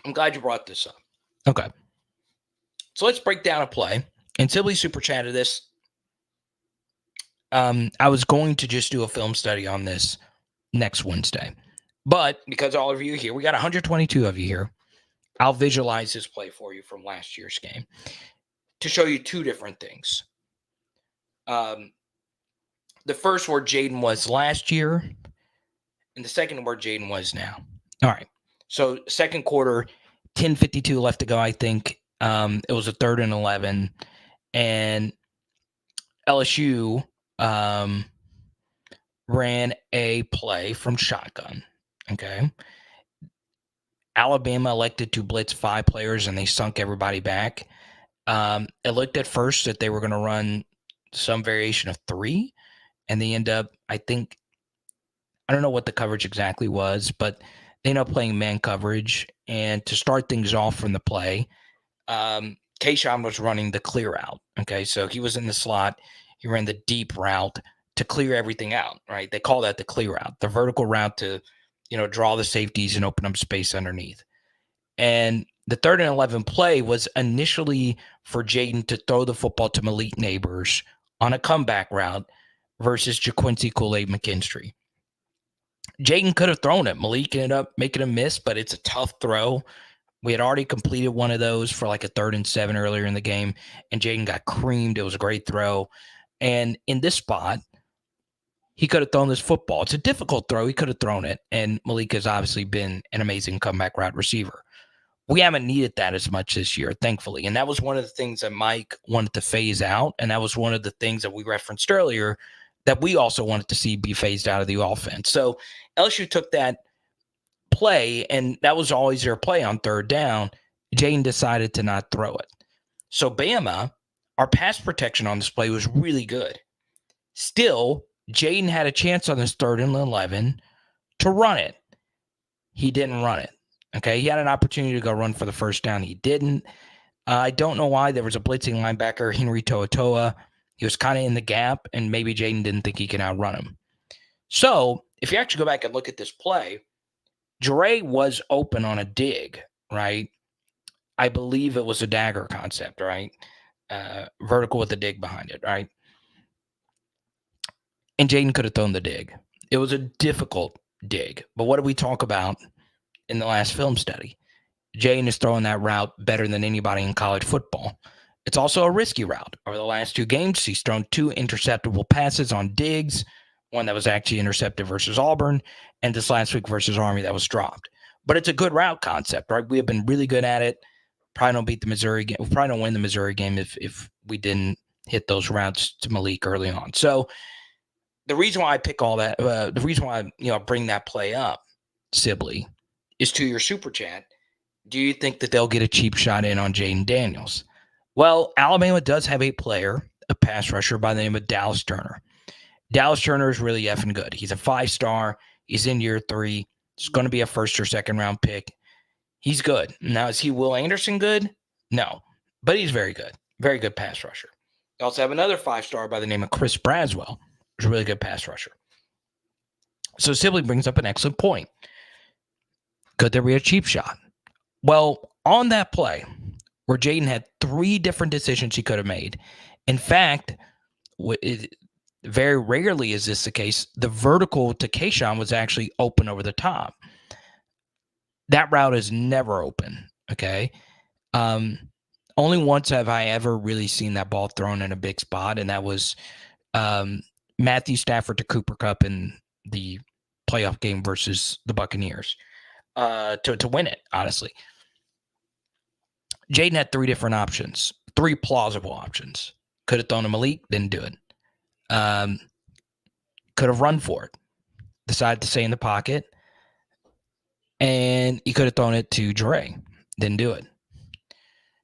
S1: I'm glad you brought this up. Okay. So let's break down a play. And Sibley super chatted this. I was going to just do a film study on this next Wednesday. But because all of you here, we got 122 of you here, I'll visualize this play for you from last year's game to show you two different things. The first where Jaden was last year, and the second where Jaden was now. All right. So second quarter, 10:52 left to go, I think. It was a 3rd and 11. And LSU ran a play from shotgun. Okay. Alabama elected to blitz 5 players, and they sunk everybody back. It looked at first that they were going to run some variation of 3, and they end up, I don't know what the coverage exactly was, but they end up playing man coverage. And to start things off from the play, Kayshawn was running the clear out. Okay, so he was in the slot. He ran the deep route to clear everything out, right? They call that the clear route, the vertical route to, draw the safeties and open up space underneath. And the 3rd and 11 play was initially for Jaden to throw the football to Malik Neighbors on a comeback route versus JaQuincy Kool-Aid McKinstry. Jaden could have thrown it. Malik ended up making a miss, but it's a tough throw. We had already completed one of those for like a 3rd and 7 earlier in the game, and Jaden got creamed. It was a great throw. And in this spot, he could have thrown this football. It's a difficult throw. He could have thrown it, and Malik has obviously been an amazing comeback route receiver. We haven't needed that as much this year, thankfully. And that was one of the things that Mike wanted to phase out, and that was one of the things that we referenced earlier that we also wanted to see be phased out of the offense. So LSU took that play, and that was always their play on 3rd down. Jaden decided to not throw it. So Bama, our pass protection on this play was really good. Still, Jaden had a chance on this 3rd and 11 to run it. He didn't run it. Okay, he had an opportunity to go run for the 1st down. He didn't. I don't know why. There was a blitzing linebacker, Henry To'oto'a. He was kind of in the gap, and maybe Jaden didn't think he could outrun him. So if you actually go back and look at this play, Dre was open on a dig, right? I believe it was a dagger concept, right? Vertical with a dig behind it, right? and Jaden could have thrown the dig. It was a difficult dig. But what did we talk about in the last film study? Jaden is throwing that route better than anybody in college football. It's also a risky route. Over the last 2 games, he's thrown 2 interceptable passes on digs, one that was actually intercepted versus Auburn, and this last week versus Army that was dropped. But it's a good route concept, right? We have been really good at it. Probably don't beat the Missouri game. We probably don't win the Missouri game if we didn't hit those routes to Malik early on. So the reason why I pick all that, the reason why I bring that play up, Sibley, is to your super chat. Do you think that they'll get a cheap shot in on Jaden Daniels? Well, Alabama does have a player, a pass rusher by the name of Dallas Turner. Dallas Turner is really effing good. He's a 5-star. He's in year 3. He's going to be a first or second round pick. He's good. Now, is he Will Anderson good? No, but he's very good. Very good pass rusher. You also have another 5-star by the name of Chris Braswell, who's a really good pass rusher. So Sibley brings up an excellent point. Could there be a cheap shot? Well, on that play, where Jaden had 3 different decisions he could have made. In fact, very rarely is this the case. The vertical to Kayshawn was actually open over the top. That route is never open, okay? Only once have I ever really seen that ball thrown in a big spot, and that was Matthew Stafford to Cooper Kupp in the playoff game versus the Buccaneers to win it, honestly. Jaden had 3 different options, 3 plausible options. Could have thrown to Malik, didn't do it. Could have run for it, decided to stay in the pocket, and he could have thrown it to Dre, didn't do it.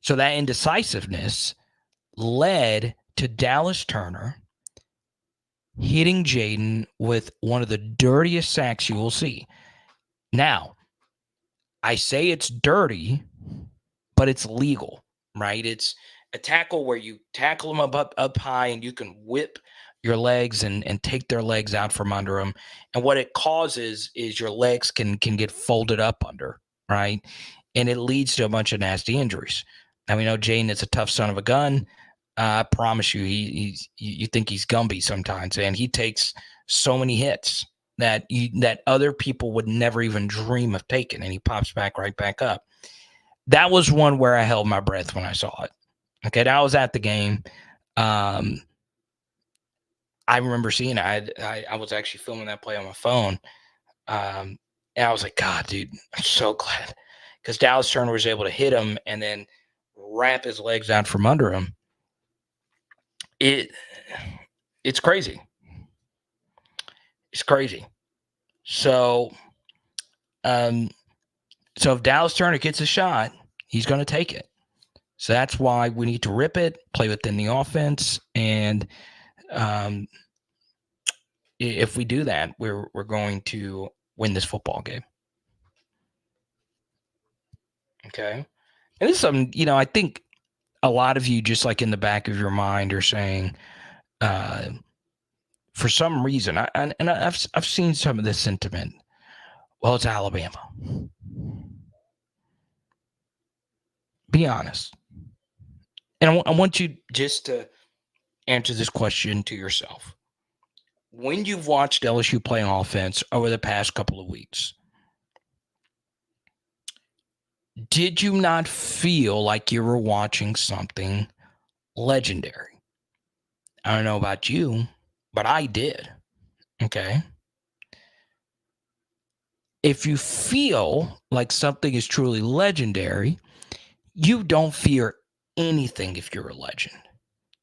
S1: So that indecisiveness led to Dallas Turner hitting Jaden with one of the dirtiest sacks you will see. Now, I say it's dirty, but it's legal, right? It's a tackle where you tackle them up high and you can whip your legs and take their legs out from under them. And what it causes is your legs can get folded up under, right? And it leads to a bunch of nasty injuries. Now, we know Jaden is a tough son of a gun. I promise you, you think he's Gumby sometimes, and he takes so many hits that other people would never even dream of taking, and he pops right back up. That was one where I held my breath when I saw it. Okay, that was at the game. I remember seeing it. I was actually filming that play on my phone, and I was like, God, dude, I'm so glad, because Dallas Turner was able to hit him and then wrap his legs out from under him. It's crazy. It's crazy. So, so if Dallas Turner gets a shot, he's going to take it. So that's why we need to rip it, play within the offense, and if we do that, we're going to win this football game. Okay, and this is something I think a lot of you, just like in the back of your mind, are saying, for some reason, I've seen some of this sentiment. Well, it's Alabama. Be honest. And I want you just to answer this question to yourself. When you've watched LSU play offense over the past couple of weeks, did you not feel like you were watching something legendary? I don't know about you, but I did. Okay. If you feel like something is truly legendary, you don't fear anything if you're a legend.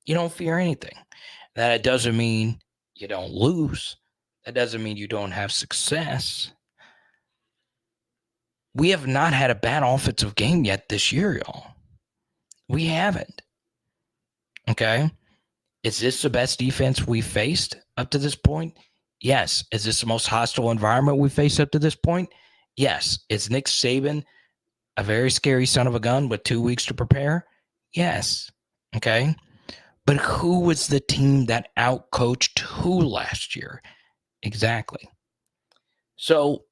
S1: You don't fear anything. That doesn't mean you don't lose. That doesn't mean you don't have success. We have not had a bad offensive game yet this year, y'all. We haven't. Okay? Is this the best defense we've faced up to this point? Yes. Is this the most hostile environment we've faced up to this point? Yes. Is Nick Saban a very scary son of a gun with 2 weeks to prepare? Yes. Okay? But who was the team that outcoached who last year? Exactly. So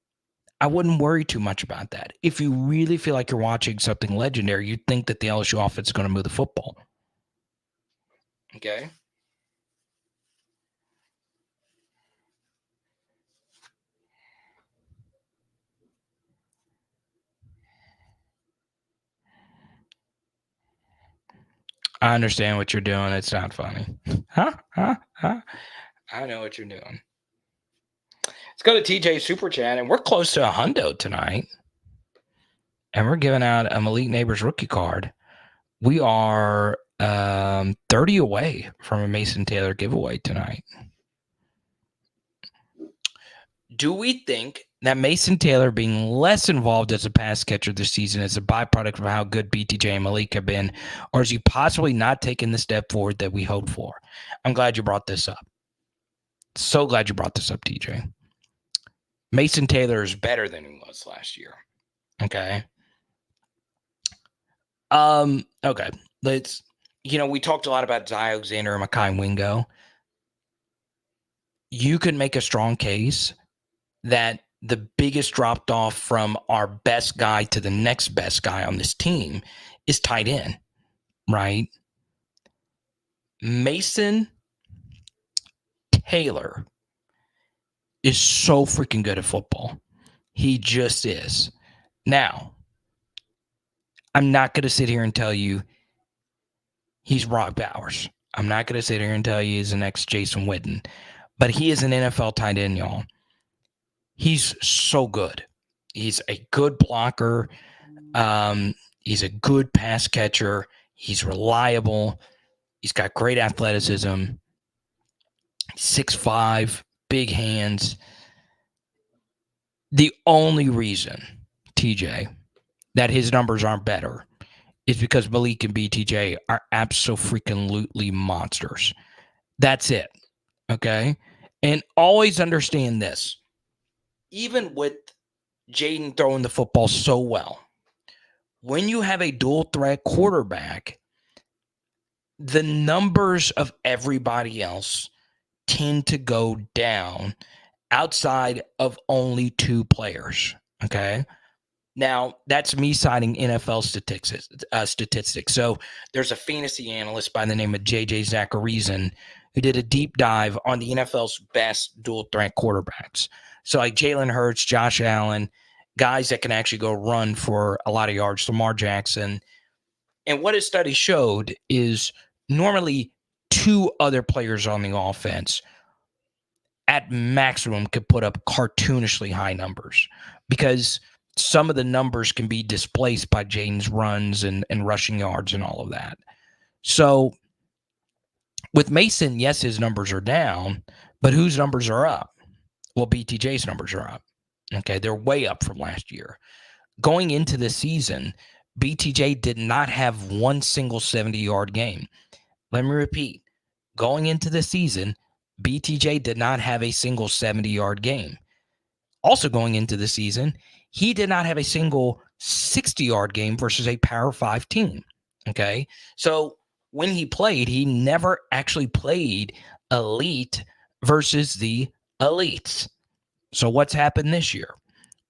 S1: I wouldn't worry too much about that. If you really feel like you're watching something legendary, you think that the LSU offense is going to move the football. Okay? I understand what you're doing. It's not funny. Huh? Huh? Huh? I know what you're doing. Let's go to TJ Super Chat, and we're close to a hundo tonight. And we're giving out a Malik Neighbors rookie card. We are 30 away from a Mason Taylor giveaway tonight. Do we think that Mason Taylor being less involved as a pass catcher this season is a byproduct of how good BTJ and Malik have been, or is he possibly not taking the step forward that we hoped for? I'm glad you brought this up. So glad you brought this up, TJ. Mason Taylor is better than he was last year. Okay. Okay. Let's, we talked a lot about Zy Alexander and MEKHI Wingo. You could make a strong case that the biggest dropped off from our best guy to the next best guy on this team is tight end, right? Mason Taylor is so freaking good at football. He just is. Now, I'm not going to sit here and tell you he's Brock Bowers. I'm not going to sit here and tell you he's the next Jason Witten, but he is an NFL tight end, y'all. He's so good. He's a good blocker. He's a good pass catcher. He's reliable. He's got great athleticism. 6'5", big hands. The only reason, TJ, that his numbers aren't better is because Malik and BTJ are absolutely monsters. That's it. Okay? And always understand this. Even with Jaden throwing the football so well, when you have a dual threat quarterback, the numbers of everybody else tend to go down outside of only two players. Okay. Now, that's me citing NFL statistics. So there's a fantasy analyst by the name of JJ Zacharyson who did a deep dive on the NFL's best dual threat quarterbacks. So like Jalen Hurts, Josh Allen, guys that can actually go run for a lot of yards, Lamar Jackson. And what his study showed is normally two other players on the offense at maximum could put up cartoonishly high numbers because some of the numbers can be displaced by Jaden's runs and rushing yards and all of that. So with Mason, yes, his numbers are down, but whose numbers are up? Well, BTJ's numbers are up. Okay, they're way up from last year. Going into the season, BTJ did not have one single 70-yard game. Let me repeat. Going into the season, BTJ did not have a single 70-yard game. Also going into the season, he did not have a single 60-yard game versus a Power 5 team. Okay? So when he played, he never actually played elite versus the elites. So what's happened this year?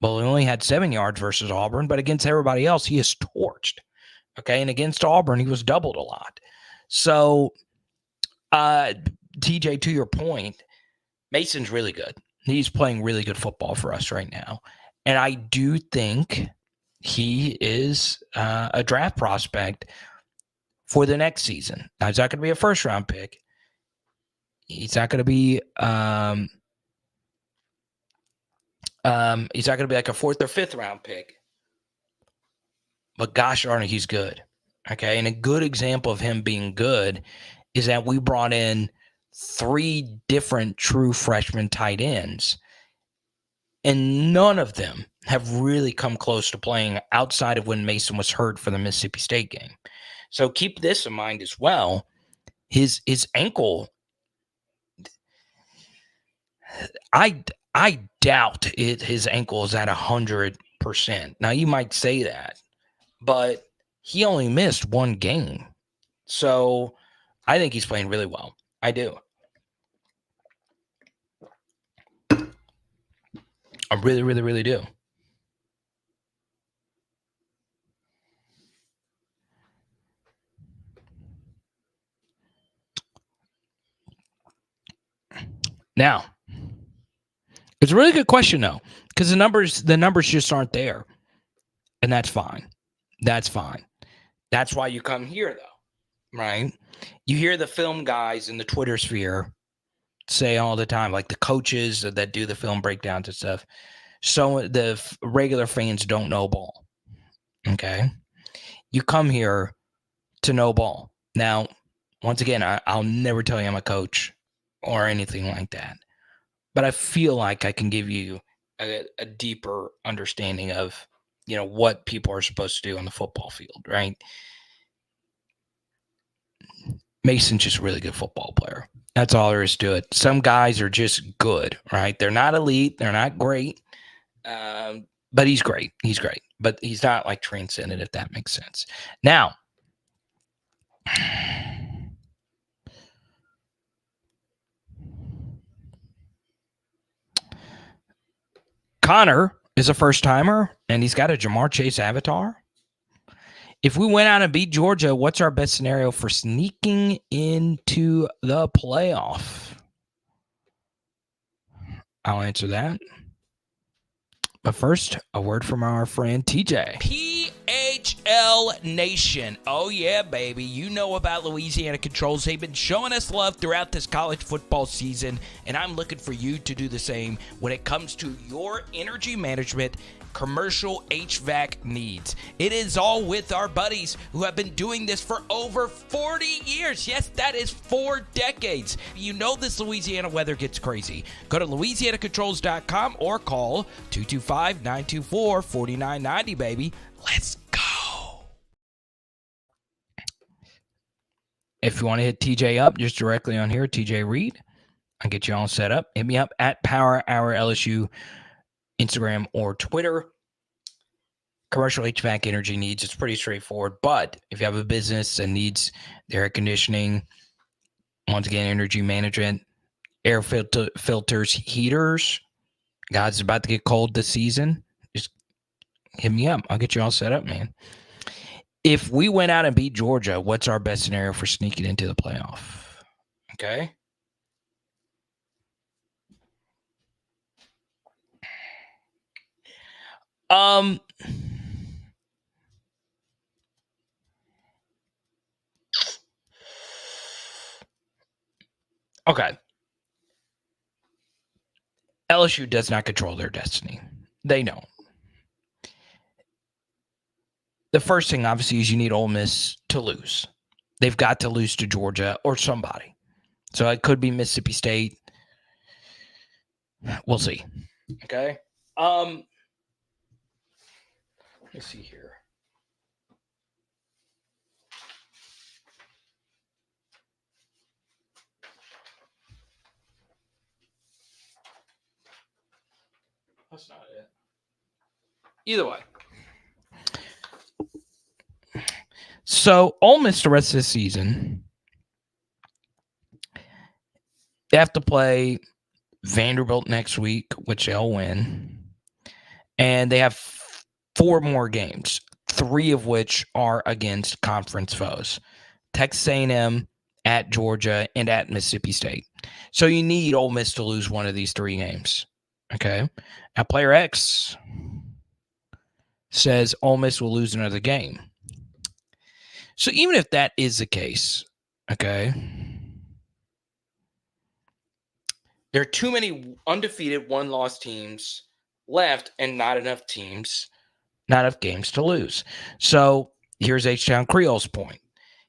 S1: Well, he only had 7 yards versus Auburn, but against everybody else, he is torched. Okay? And against Auburn, he was doubled a lot. So, TJ, to your point, Mason's really good. He's playing really good football for us right now. And I do think he is a draft prospect for the next season. Now, he's not going to be a first-round pick. He's not going to be he's not going to be like a fourth or fifth round pick. But gosh darn it, he's good. Okay. And a good example of him being good is that we brought in 3 different true freshman tight ends, and none of them have really come close to playing outside of when Mason was hurt for the Mississippi State game. So keep this in mind as well. His ankle, I doubt his ankle is at 100%. Now you might say that, but he only missed 1 game. So I think he's playing really well. I do. I really, really, really do. Now, it's a really good question, though, because the numbers just aren't there. And that's fine. That's fine. That's why you come here, though. right? You hear the film guys in the Twitter sphere say all the time, like the coaches that do the film breakdowns and stuff. So the regular fans don't know ball. Okay. You come here to know ball. Now, once again, I'll never tell you I'm a coach or anything like that. But I feel like I can give you a deeper understanding of, what people are supposed to do on the football field, right? Mason's just a really good football player. That's all there is to it. Some guys are just good, right? They're not elite. They're not great. But he's great. He's great. But he's not like transcendent, if that makes sense. Now, Connor is a first timer, and he's got a Jamar Chase avatar. If we went out and beat Georgia, what's our best scenario for sneaking into the playoff? I'll answer that. But first, a word from our friend TJ. PHL Nation. Oh, yeah, baby. You know about Louisiana Controls. They've been showing us love throughout this college football season, and I'm looking for you to do the same when it comes to your energy management commercial HVAC needs. It is all with our buddies who have been doing this for over 40 years. Yes, that is 4 decades. You know this Louisiana weather gets crazy. Go to louisianacontrols.com or call 225-924-4990, baby. Let's go. If you want to hit TJ up, just directly on here, TJ Reed, I'll get you all set up. Hit me up at Power Hour LSU, Instagram or Twitter. Commercial HVAC energy needs, it's pretty straightforward. But if you have a business that needs air conditioning, once again, energy management, air filters, heaters, guys, it's about to get cold this season, just hit me up. I'll get you all set up, man. If we went out and beat Georgia, what's our best scenario for sneaking into the playoff? Okay. Okay. LSU does not control their destiny. They know. The first thing, obviously, is you need Ole Miss to lose. They've got to lose to Georgia or somebody. So it could be Mississippi State. We'll see. Okay. Let's see here. That's not it. Either way. So Ole Miss the rest of the season, they have to play Vanderbilt next week, which they'll win. And they have 4 more games, 3 of which are against conference foes. Texas A&M, at Georgia, and at Mississippi State. So you need Ole Miss to lose one of these 3 games. Okay. Now, Player X says Ole Miss will lose another game. So even if that is the case, okay, there are too many undefeated 1-loss teams left and not enough games to lose. So here's H-Town Creole's point.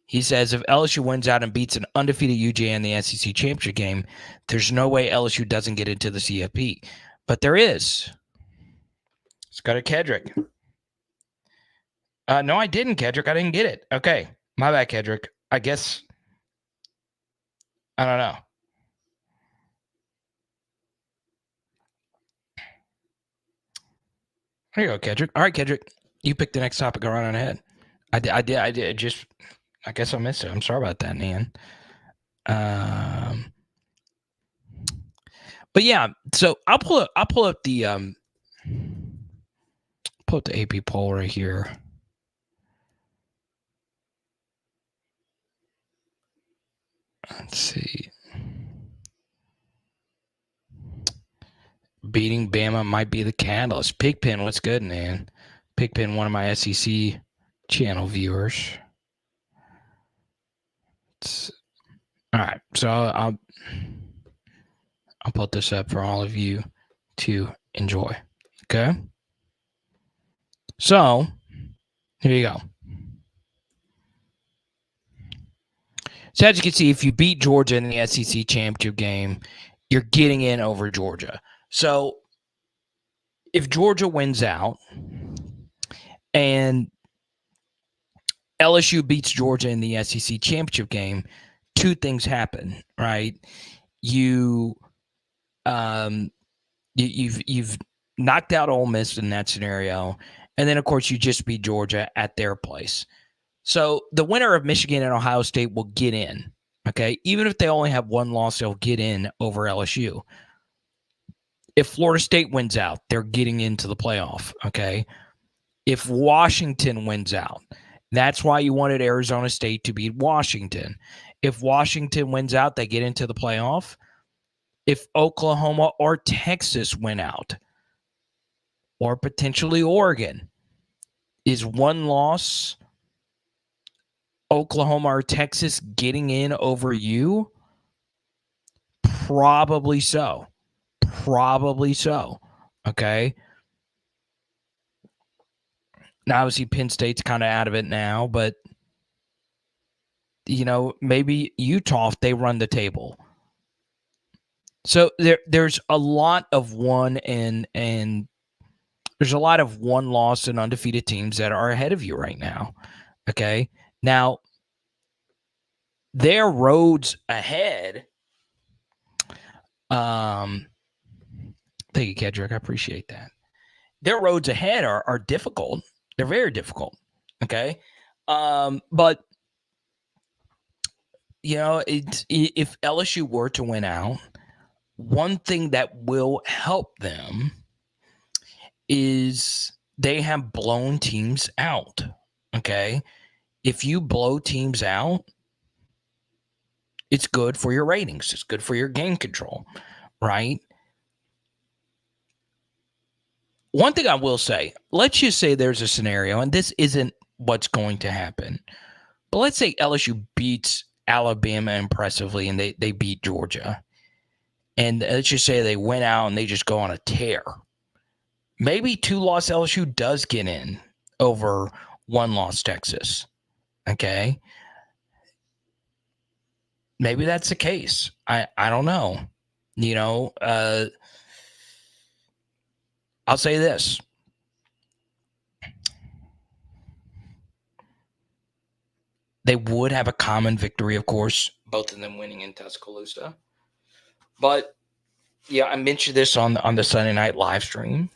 S1: He says if LSU wins out and beats an undefeated UGA in the SEC championship game, there's no way LSU doesn't get into the CFP. But there is. Let's go to Kedrick. No, I didn't, Kedrick. I didn't get it. Okay. My bad, Kedrick. I guess. I don't know. There you go, Kedrick. All right, Kedrick. You pick the next topic. Go right on ahead. I did. Just, I guess I missed it. I'm sorry about that, man. But yeah, so I'll pull up the AP poll right here. Let's see. Beating Bama might be the catalyst. Pigpen, what's good, man? Pigpen, one of my SEC channel viewers. All right, so I'll put this up for all of you to enjoy. Okay, so here you go. So as you can see, if you beat Georgia in the SEC championship game, you're getting in over Georgia. So if Georgia wins out and LSU beats Georgia in the SEC championship game, two things happen, right? You, you've knocked out Ole Miss in that scenario, and then of course you just beat Georgia at their place. So the winner of Michigan and Ohio State will get in. Okay, even if they only have one loss, they'll get in over LSU. If Florida State wins out, they're getting into the playoff. Okay, if Washington wins out, that's why you wanted Arizona State to beat Washington. If Washington wins out, they get into the playoff. If Oklahoma or Texas win out, or potentially Oregon, is one loss Oklahoma or Texas getting in over you? Probably so. Probably so. Okay. Now, obviously, Penn State's kind of out of it now, but maybe Utah if they run the table. So there's a lot of one and there's a lot of one loss and undefeated teams that are ahead of you right now. Okay. Now, their roads ahead. Thank you, Kedrick. I appreciate that. Their roads ahead are difficult. They're very difficult. Okay. But if LSU were to win out, one thing that will help them is they have blown teams out. Okay. If you blow teams out, it's good for your ratings. It's good for your game control, right? One thing I will say, let's just say there's a scenario, and this isn't what's going to happen, but let's say LSU beats Alabama impressively and they beat Georgia. And let's just say they went out and they just go on a tear. Maybe 2-loss LSU does get in over 1-loss Texas. Okay. Maybe that's the case. I don't know. I'll say this. They would have a common victory, of course, both of them winning in Tuscaloosa. But yeah, I mentioned this on the Sunday night live stream.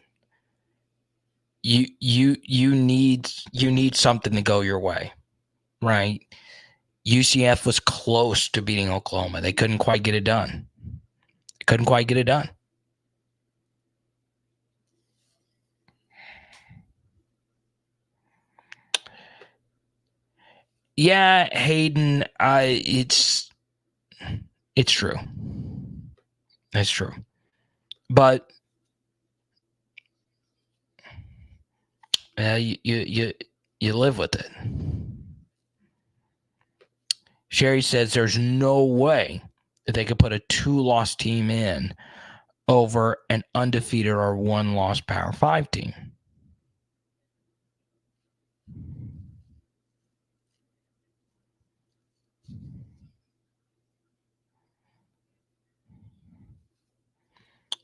S1: You need something to go your way, right? UCF was close to beating Oklahoma. They couldn't quite get it done. Yeah, Hayden, it's true. It's true. But you live with it. Sherry says there's no way that they could put a 2-loss team in over an undefeated or 1-loss Power 5 team.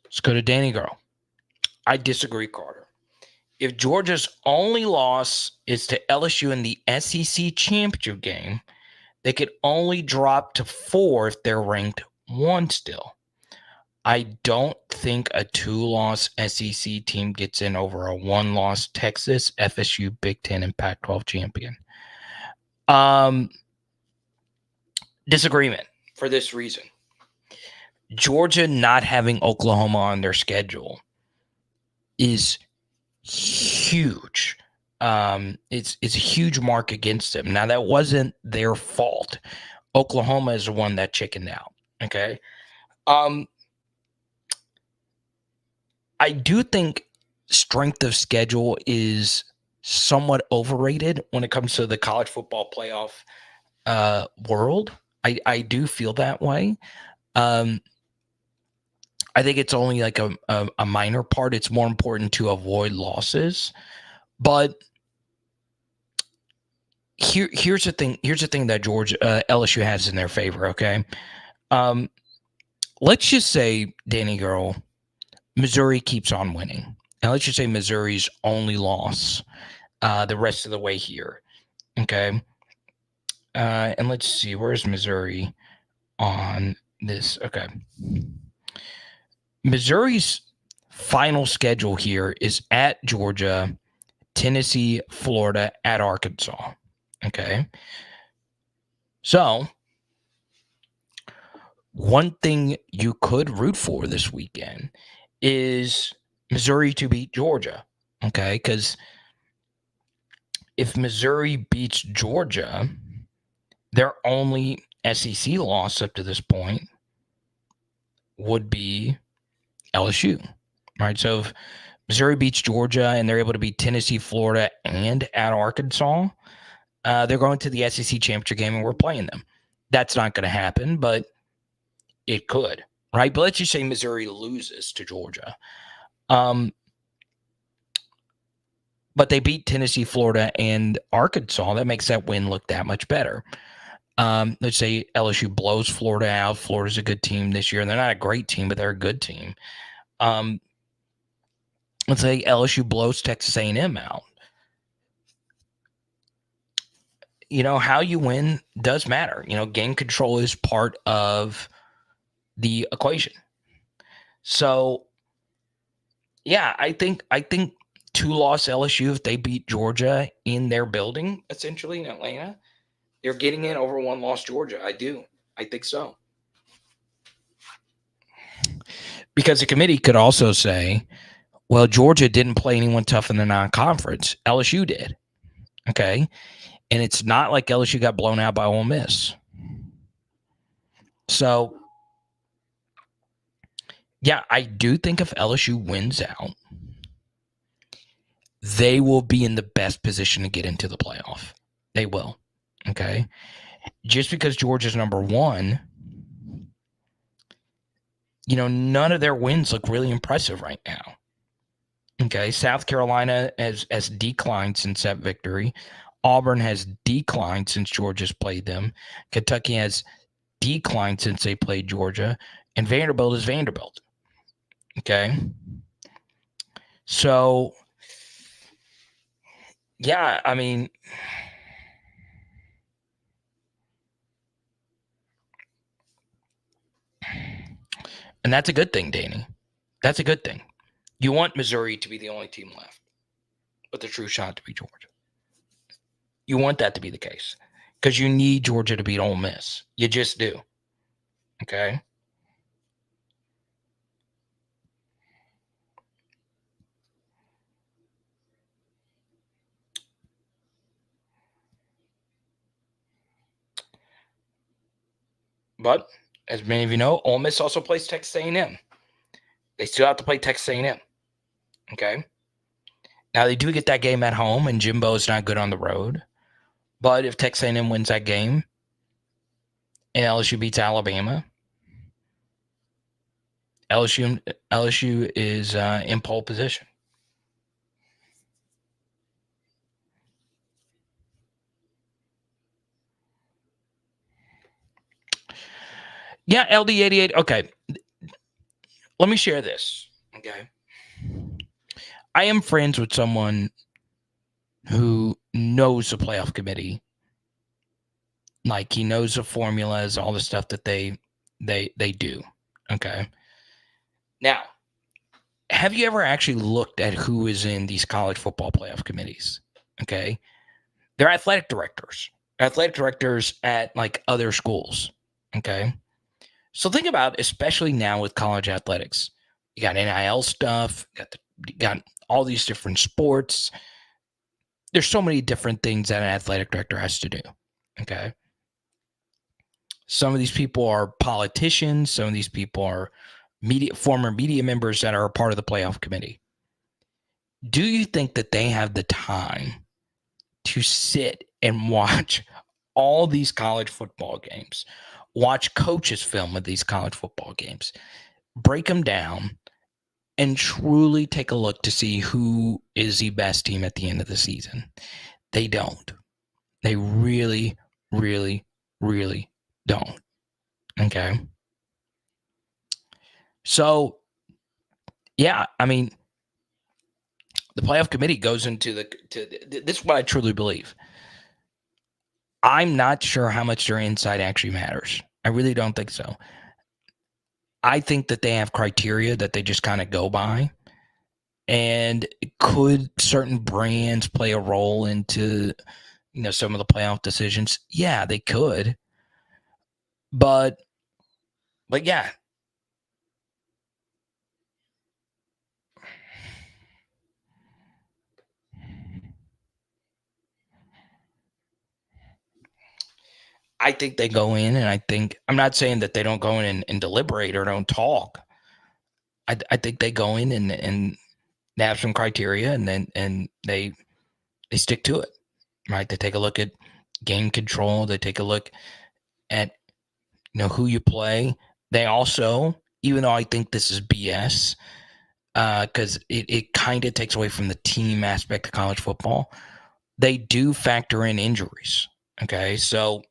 S1: Let's go to Danny Girl. I disagree, Carter. If Georgia's only loss is to LSU in the SEC championship game, they could only drop to 4 if they're ranked 1 still. I don't think a 2-loss SEC team gets in over a 1-loss Texas, FSU, Big Ten, and Pac-12 champion. Disagreement for this reason. Georgia not having Oklahoma on their schedule is huge. It's a huge mark against them. Now, that wasn't their fault. Oklahoma is the one that chickened out. Okay. I do think strength of schedule is somewhat overrated when it comes to the college football playoff world. I do feel that way. Um, I think it's only like a minor part. It's more important to avoid losses. But here's the thing. Here's the thing that LSU has in their favor. Okay, um, let's just say, Danny Girl, Missouri keeps on winning, and let's just say Missouri's only loss the rest of the way here. Okay, and let's see, where's Missouri on this? Okay, Missouri's final schedule here is at Georgia, Tennessee, Florida, at Arkansas. Okay. So, one thing you could root for this weekend is Missouri to beat Georgia. Okay. Because if Missouri beats Georgia, their only SEC loss up to this point would be LSU. Right. So, if Missouri beats Georgia and they're able to beat Tennessee, Florida, and at Arkansas, they're going to the SEC championship game and we're playing them. That's not going to happen, but it could, right? But let's just say Missouri loses to Georgia. But they beat Tennessee, Florida, and Arkansas. That makes that win look that much better. Let's say LSU blows Florida out. Florida's a good team this year. They're not a great team, but they're a good team. Let's say LSU blows Texas A&M out. How you win does matter. Game control is part of the equation. So, yeah, I think 2-loss LSU, if they beat Georgia in their building, essentially in Atlanta, they're getting in over 1-loss Georgia. I think so. Because the committee could also say, well, Georgia didn't play anyone tough in the non-conference. LSU did. Okay. And it's not like LSU got blown out by Ole Miss. So, yeah, I do think if LSU wins out, they will be in the best position to get into the playoff. They will. Okay. Just because Georgia's number one, none of their wins look really impressive right now. Okay. South Carolina has declined since that victory. Auburn has declined since Georgia's played them. Kentucky has declined since they played Georgia. And Vanderbilt is Vanderbilt. Okay. So, yeah, I mean, and that's a good thing, Danny. That's a good thing. You want Missouri to be the only team left with a true shot to beat Georgia. You want that to be the case because you need Georgia to beat Ole Miss. You just do. Okay. But as many of you know, Ole Miss also plays Texas A&M. They still have to play Texas A&M. Okay. Now they do get that game at home, and Jimbo's not good on the road. But if Texas A&M wins that game and LSU beats Alabama, LSU is in pole position. Yeah, LD88. Okay. Let me share this. Okay. I am friends with someone who knows the playoff committee. Like he knows the formulas, all the stuff that they do. Okay. Now, have you ever actually looked at who is in these college football playoff committees? Okay. They're athletic directors at like other schools. Okay. So think about, especially now with college athletics, you got NIL stuff, you got all these different sports. There's so many different things that an athletic director has to do. Okay. Some of these people are politicians. Some of these people are former media members that are a part of the playoff committee. Do you think that they have the time to sit and watch all these college football games, watch coaches film of these college football games, break them down, and truly take a look to see who is the best team at the end of the season. They don't. They really, really, really don't. Okay. So, yeah, I mean, the playoff committee goes into this is what I truly believe. I'm not sure how much their insight actually matters. I really don't think so. I think that they have criteria that they just kind of go by. And could certain brands play a role into, some of the playoff decisions? Yeah, they could. But yeah, I think they go in, and I'm not saying that they don't go in and deliberate or don't talk. I think they go in and they have some criteria, and then they stick to it, right? They take a look at game control. They take a look at who you play. They also, even though I think this is BS, because it kind of takes away from the team aspect of college football, they do factor in injuries. Okay, so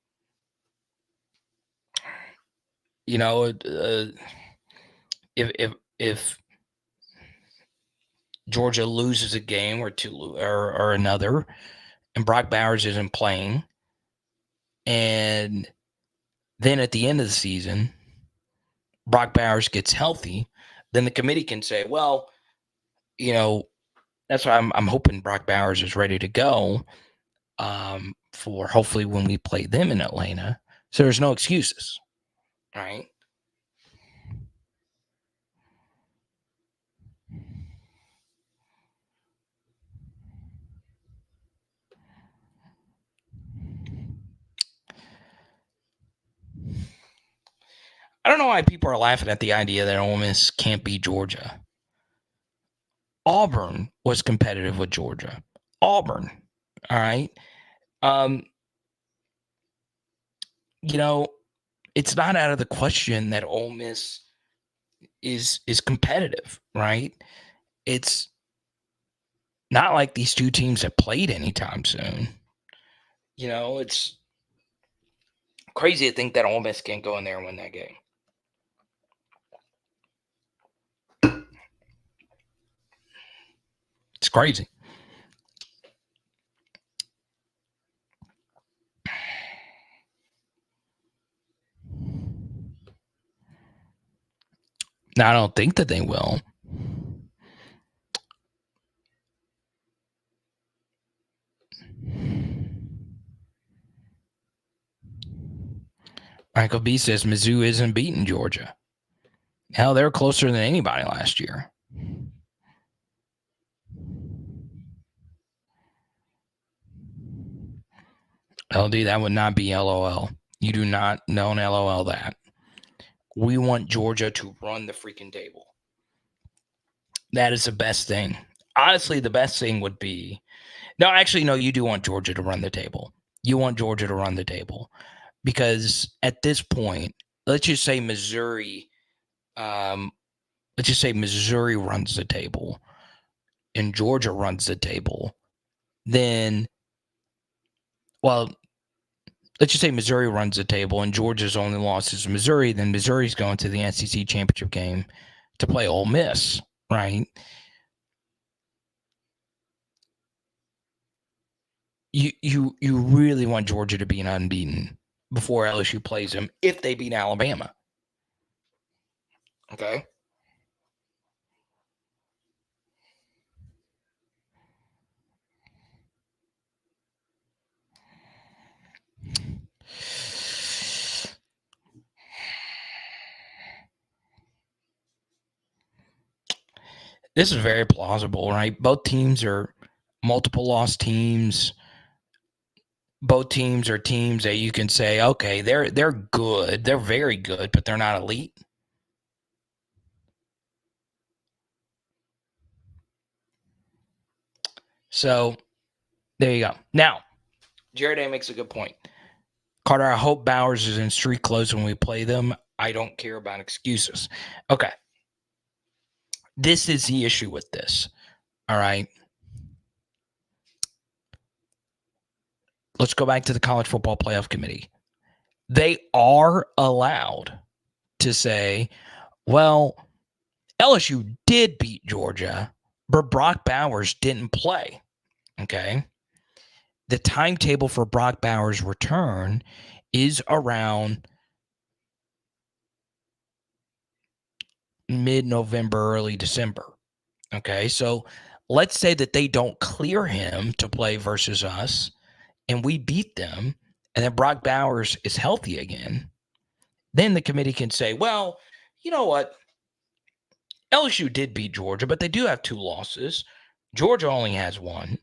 S1: if Georgia loses a game or two or another, and Brock Bowers isn't playing, and then at the end of the season, Brock Bowers gets healthy, then the committee can say, well, that's why I'm hoping Brock Bowers is ready to go for hopefully when we play them in Atlanta. So there's no excuses, right? I don't know why people are laughing at the idea that Ole Miss can't beat Georgia. Auburn was competitive with Georgia. Auburn, all right. Um, it's not out of the question that Ole Miss is competitive, right? It's not like these two teams have played anytime soon. It's crazy to think that Ole Miss can't go in there and win that game. It's crazy. Now, I don't think that they will. Michael B says Mizzou isn't beating Georgia. Hell, they're closer than anybody last year. LD, that would not be LOL. You do not know an LOL that. We want Georgia to run the freaking table. That is the best thing. Honestly, the best thing would be no, actually, no, you do want Georgia to run the table. You want Georgia to run the table because at this point, let's just say Missouri, let's just say Missouri runs the table and Georgia runs the table. Then, well, let's just say Missouri runs the table and Georgia's only loss is Missouri. Then Missouri's going to the SEC championship game to play Ole Miss, right? You really want Georgia to be an unbeaten before LSU plays them if they beat Alabama. Okay. This is very plausible, right? Both teams are multiple loss teams. Both teams are teams that you can say, okay, they're good, they're very good, but they're not elite. So there you go. Now, Jared A makes a good point. Carter, I hope Bowers is in street clothes when we play them. I don't care about excuses. Okay. This is the issue with this. All right. Let's go back to the College Football Playoff Committee. They are allowed to say, well, LSU did beat Georgia, but Brock Bowers didn't play. Okay. The timetable for Brock Bowers' return is around mid-November, early December. Okay. So let's say that they don't clear him to play versus us and we beat them, and then Brock Bowers is healthy again. Then the committee can say, well, you know what? LSU did beat Georgia, but they do have 2 losses. Georgia only has 1.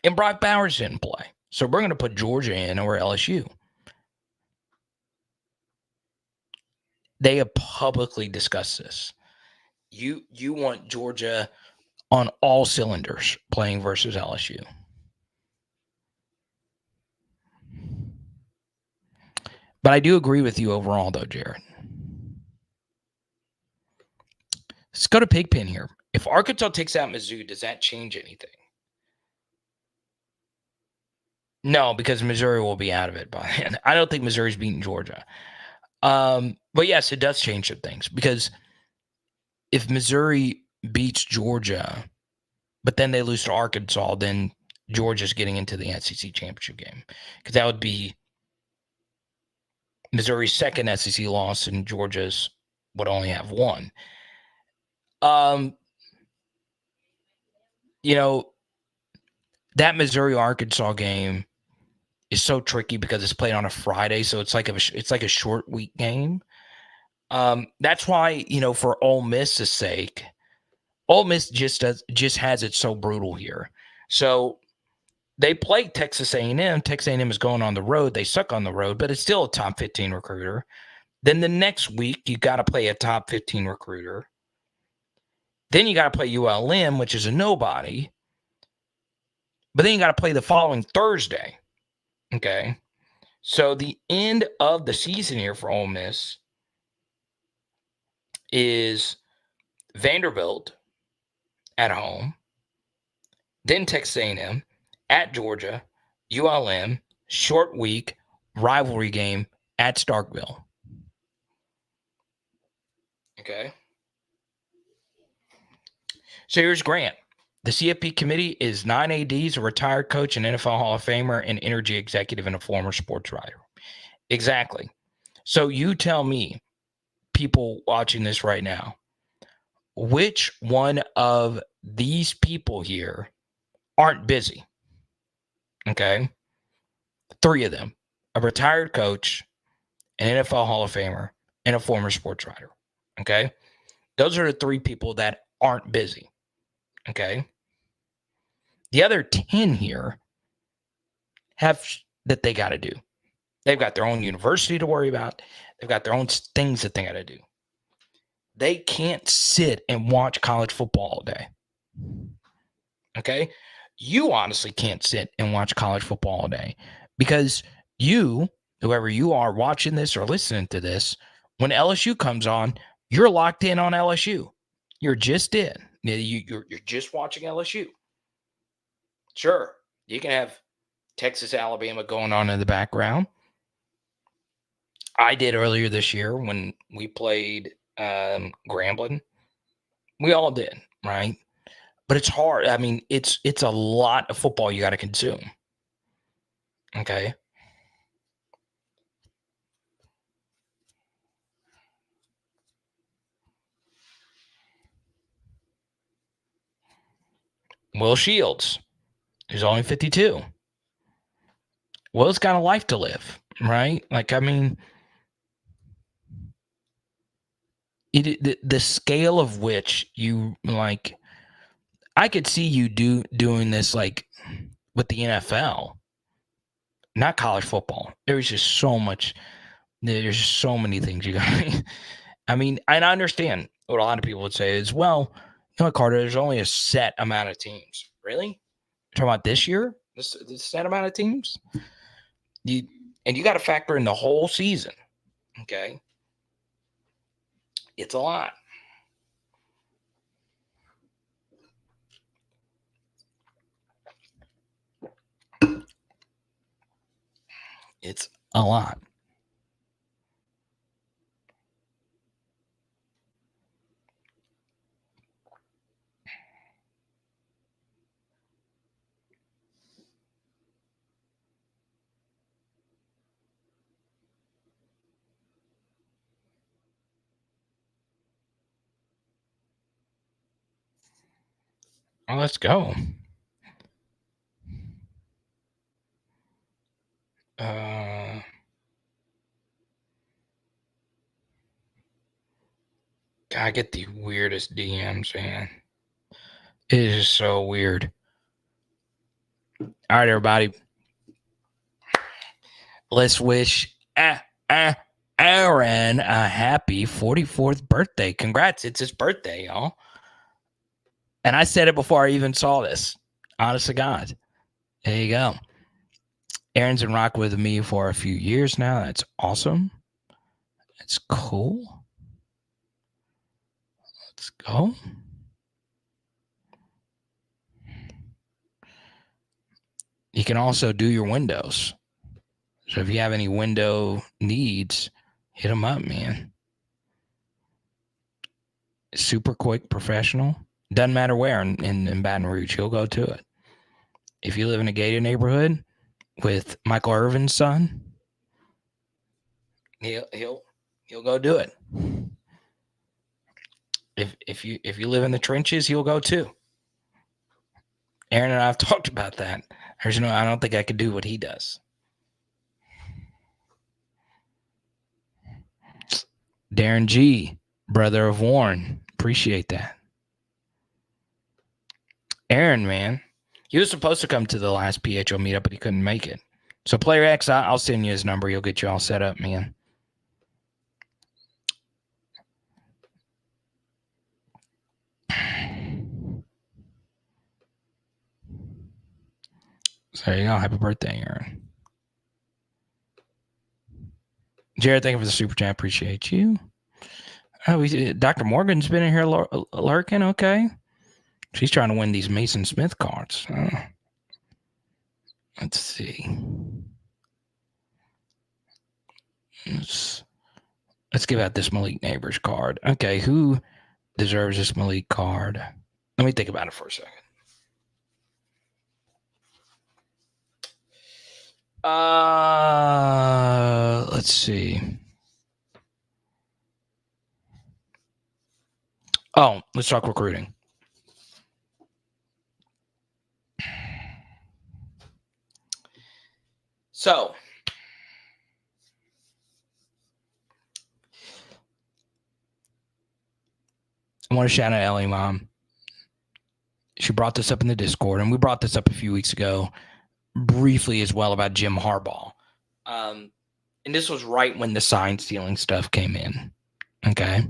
S1: And Brock Bowers didn't play. So we're going to put Georgia in over LSU. They have publicly discussed this. You want Georgia on all cylinders playing versus LSU. But I do agree with you overall, though, Jared. Let's go to Pigpen here. If Arkansas takes out Mizzou, does that change anything? No, because Missouri will be out of it by then. I don't think Missouri's beating Georgia. But yes, it does change some things, because if Missouri beats Georgia, but then they lose to Arkansas, then Georgia's getting into the SEC championship game, because that would be Missouri's second SEC loss, and Georgia's would only have 1. You know, that Missouri-Arkansas game is so tricky because it's played on a Friday, so it's like a short week game. That's why, for Ole Miss's sake, Ole Miss just has it so brutal here. So they play Texas A&M. Texas A&M is going on the road. They suck on the road, but it's still a top 15 recruiter. Then the next week, you got to play a top 15 recruiter. Then you got to play ULM, which is a nobody. But then you got to play the following Thursday. Okay. So the end of the season here for Ole Miss is Vanderbilt at home, then Texas A&M, at Georgia, ULM, short week, rivalry game at Starkville. Okay. So here's Grant. The CFP committee is 9 ADs, a retired coach, an NFL Hall of Famer, an energy executive, and a former sports writer. Exactly. So you tell me, people watching this right now, which one of these people here aren't busy? Okay. 3 of them: a retired coach, an NFL Hall of Famer, and a former sports writer. Okay. Those are the 3 people that aren't busy. Okay. The other 10 here have that they got to do. They've got their own university to worry about. They've got their own things that they got to do. They can't sit and watch college football all day. Okay. You honestly can't sit and watch college football all day, because you, whoever you are watching this or listening to this, when LSU comes on, you're locked in on LSU. You're just in. You're just watching LSU. Sure, you can have Texas, Alabama going on in the background. I did earlier this year when we played Grambling. We all did, right? But it's hard. I mean, it's a lot of football you got to consume. Okay. Will Shields, who's only 52. Will's got a life to live, right? Like, I mean, the scale of which you, like, I could see you doing this, like, with the NFL, not college football. There's just so many things you got. I mean, and I understand what a lot of people would say is, well, Carter, there's only a set amount of teams. Really? You're talking about this year? This set amount of teams? And you got to factor in the whole season. Okay. It's a lot. It's a lot. Well, let's go. I get the weirdest DMs, man. It is so weird. All right, everybody. Let's wish Aaron a happy 44th birthday. Congrats. It's his birthday, y'all. And I said it before I even saw this. Honest to God. There you go. Aaron's been rocking with me for a few years now. That's awesome. That's cool. Let's go. You can also do your windows. So if you have any window needs, hit them up, man. Super quick, professional. Doesn't matter where in Baton Rouge, he'll go to it. If you live in a gated neighborhood with Michael Irvin's son, he'll go do it. If you live in the trenches, he'll go too. Aaron and I have talked about that. I don't think I could do what he does. Darren G, brother of Warren, appreciate that. Aaron, man, he was supposed to come to the last PHO meetup, but he couldn't make it. So Player X, I'll send you his number. He'll get you all set up, man. So there you go. Happy birthday, Aaron. Jared, thank you for the super chat. Appreciate you. Oh, Dr. Morgan's been in here lurking. Okay. She's trying to win these Mason Smith cards. Let's see. Let's give out this Malik Neighbors card. Okay, who deserves this Malik card? Let me think about it for a second. Let's see. Oh, let's talk recruiting. So, I want to shout out Ellie Mom. She brought this up in the Discord, and we brought this up a few weeks ago, briefly as well, about Jim Harbaugh. And this was right when the sign stealing stuff came in. Okay.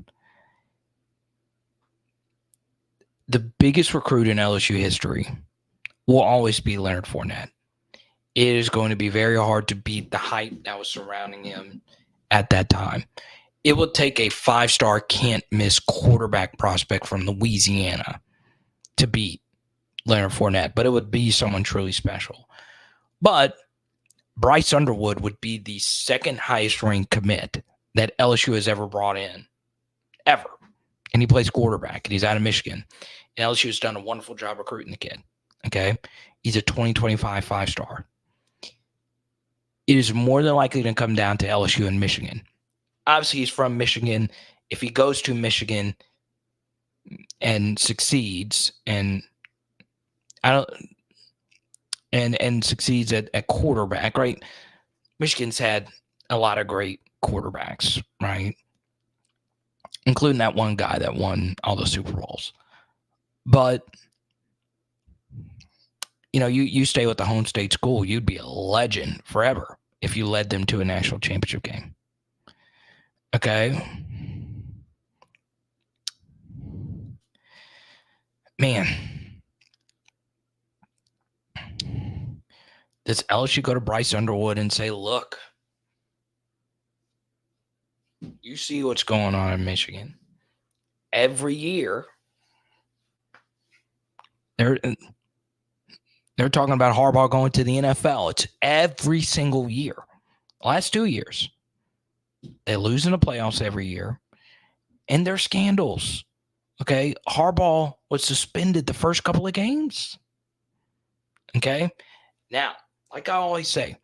S1: The biggest recruit in LSU history will always be Leonard Fournette. It is going to be very hard to beat the hype that was surrounding him at that time. It will take a 5-star can't-miss quarterback prospect from Louisiana to beat Leonard Fournette, but it would be someone truly special. But Bryce Underwood would be the second highest ranked commit that LSU has ever brought in, ever. And he plays quarterback, and he's out of Michigan. And LSU has done a wonderful job recruiting the kid. Okay? He's a 2025 5-star. It is more than likely to come down to LSU and Michigan. Obviously, he's from Michigan. If he goes to Michigan and succeeds and succeeds at quarterback, right? Michigan's had a lot of great quarterbacks, right? Including that one guy that won all the Super Bowls. But you stay with the home state school, you'd be a legend forever if you led them to a national championship game. Okay. Man. Does LSU go to Bryce Underwood and say, look, You see what's going on in Michigan. Every year, they're they're talking about Harbaugh going to the NFL. It's every single year. Last 2 years, they lose in the playoffs every year, and there's scandals. Okay, Harbaugh was suspended the first couple of games. Okay, now, like I always say,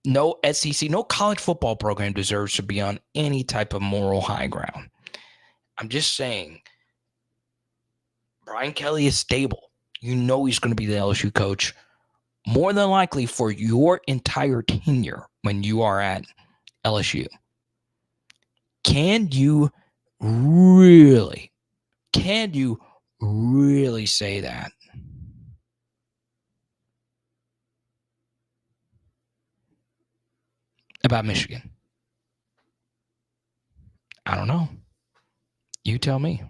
S1: no SEC, no college football program deserves to be on any type of moral high ground. I'm just saying, Brian Kelly is stable. You know he's going to be the LSU coach more than likely for your entire tenure when you are at LSU. Can you really, can you really say that about Michigan? I don't know. You tell me.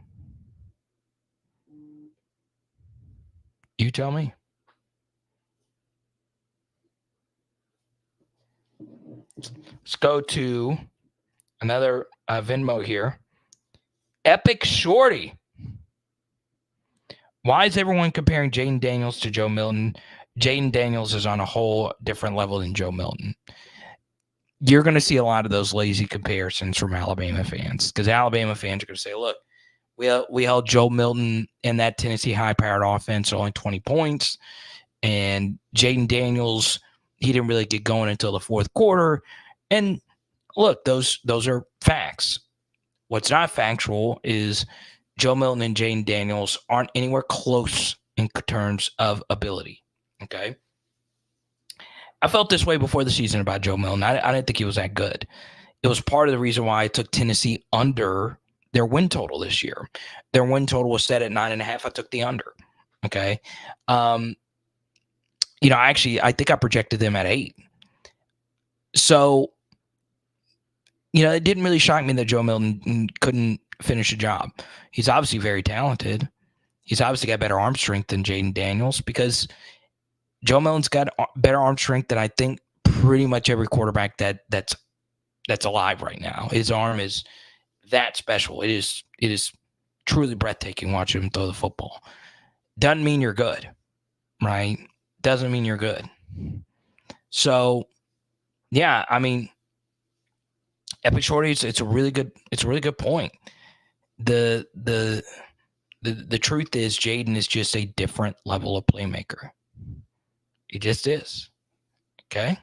S1: You tell me. Let's go to another Venmo here. Epic Shorty. Why is everyone comparing Jaden Daniels to Joe Milton? Jaden Daniels is on a whole different level than Joe Milton. You're going to see a lot of those lazy comparisons from Alabama fans because Alabama fans are going to say, look, we held Joe Milton in that Tennessee high-powered offense only 20 points, and Jaden Daniels, he didn't really get going until the fourth quarter. And look, those are facts. What's not factual is Joe Milton and Jaden Daniels aren't anywhere close in terms of ability. Okay. I felt this way before the season about Joe Milton. I didn't think he was that good. It was part of the reason why I took Tennessee under their win total this year. Their win total was set at 9.5. I took the under. Okay. I think I projected them at 8. So, it didn't really shock me that Joe Milton couldn't finish a job. He's obviously very talented. He's obviously got better arm strength than Jaden Daniels because Joe Milton's got better arm strength than I think pretty much every quarterback that's alive right now. His arm is that special. It is truly breathtaking watching him throw the football. Doesn't mean you're good, right? Doesn't mean you're good. So, yeah, I mean, Epic Shorty, it's a really good point. The truth is Jaden is just a different level of playmaker. He just is. Okay.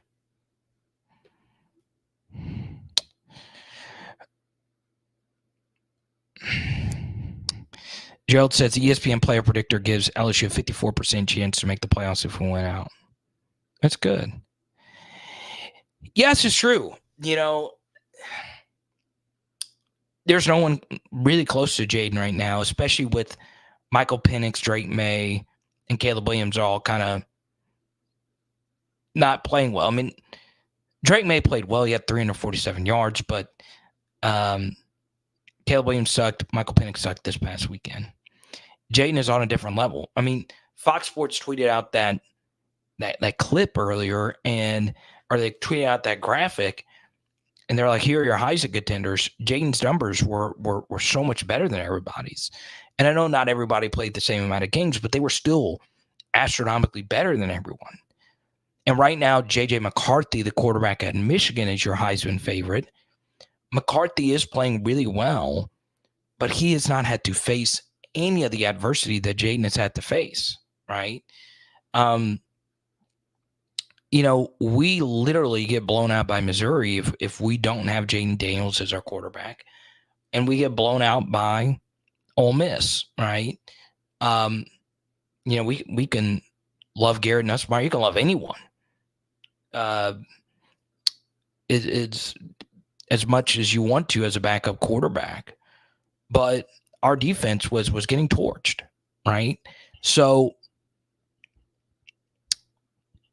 S1: Gerald says the ESPN player predictor gives LSU a 54% chance to make the playoffs if we win out. That's good. Yes, it's true. There's no one really close to Jaden right now, especially with Michael Penix, Drake May, and Caleb Williams all kind of not playing well. I mean, Drake May played well. He had 347 yards, but Caleb Williams sucked. Michael Penix sucked this past weekend. Jaden is on a different level. I mean, Fox Sports tweeted out that clip earlier, or they tweeted out that graphic, and they're like, here are your Heisman contenders. Jaden's numbers were so much better than everybody's. And I know not everybody played the same amount of games, but they were still astronomically better than everyone. And right now, J.J. McCarthy, the quarterback at Michigan, is your Heisman favorite. McCarthy is playing really well, but he has not had to face any of the adversity that Jaden has had to face, right? We literally get blown out by Missouri if we don't have Jaden Daniels as our quarterback, and we get blown out by Ole Miss, right? We can love Garrett Nussmeier. You can love anyone. It's as much as you want to as a backup quarterback, but our defense was getting torched, right? So,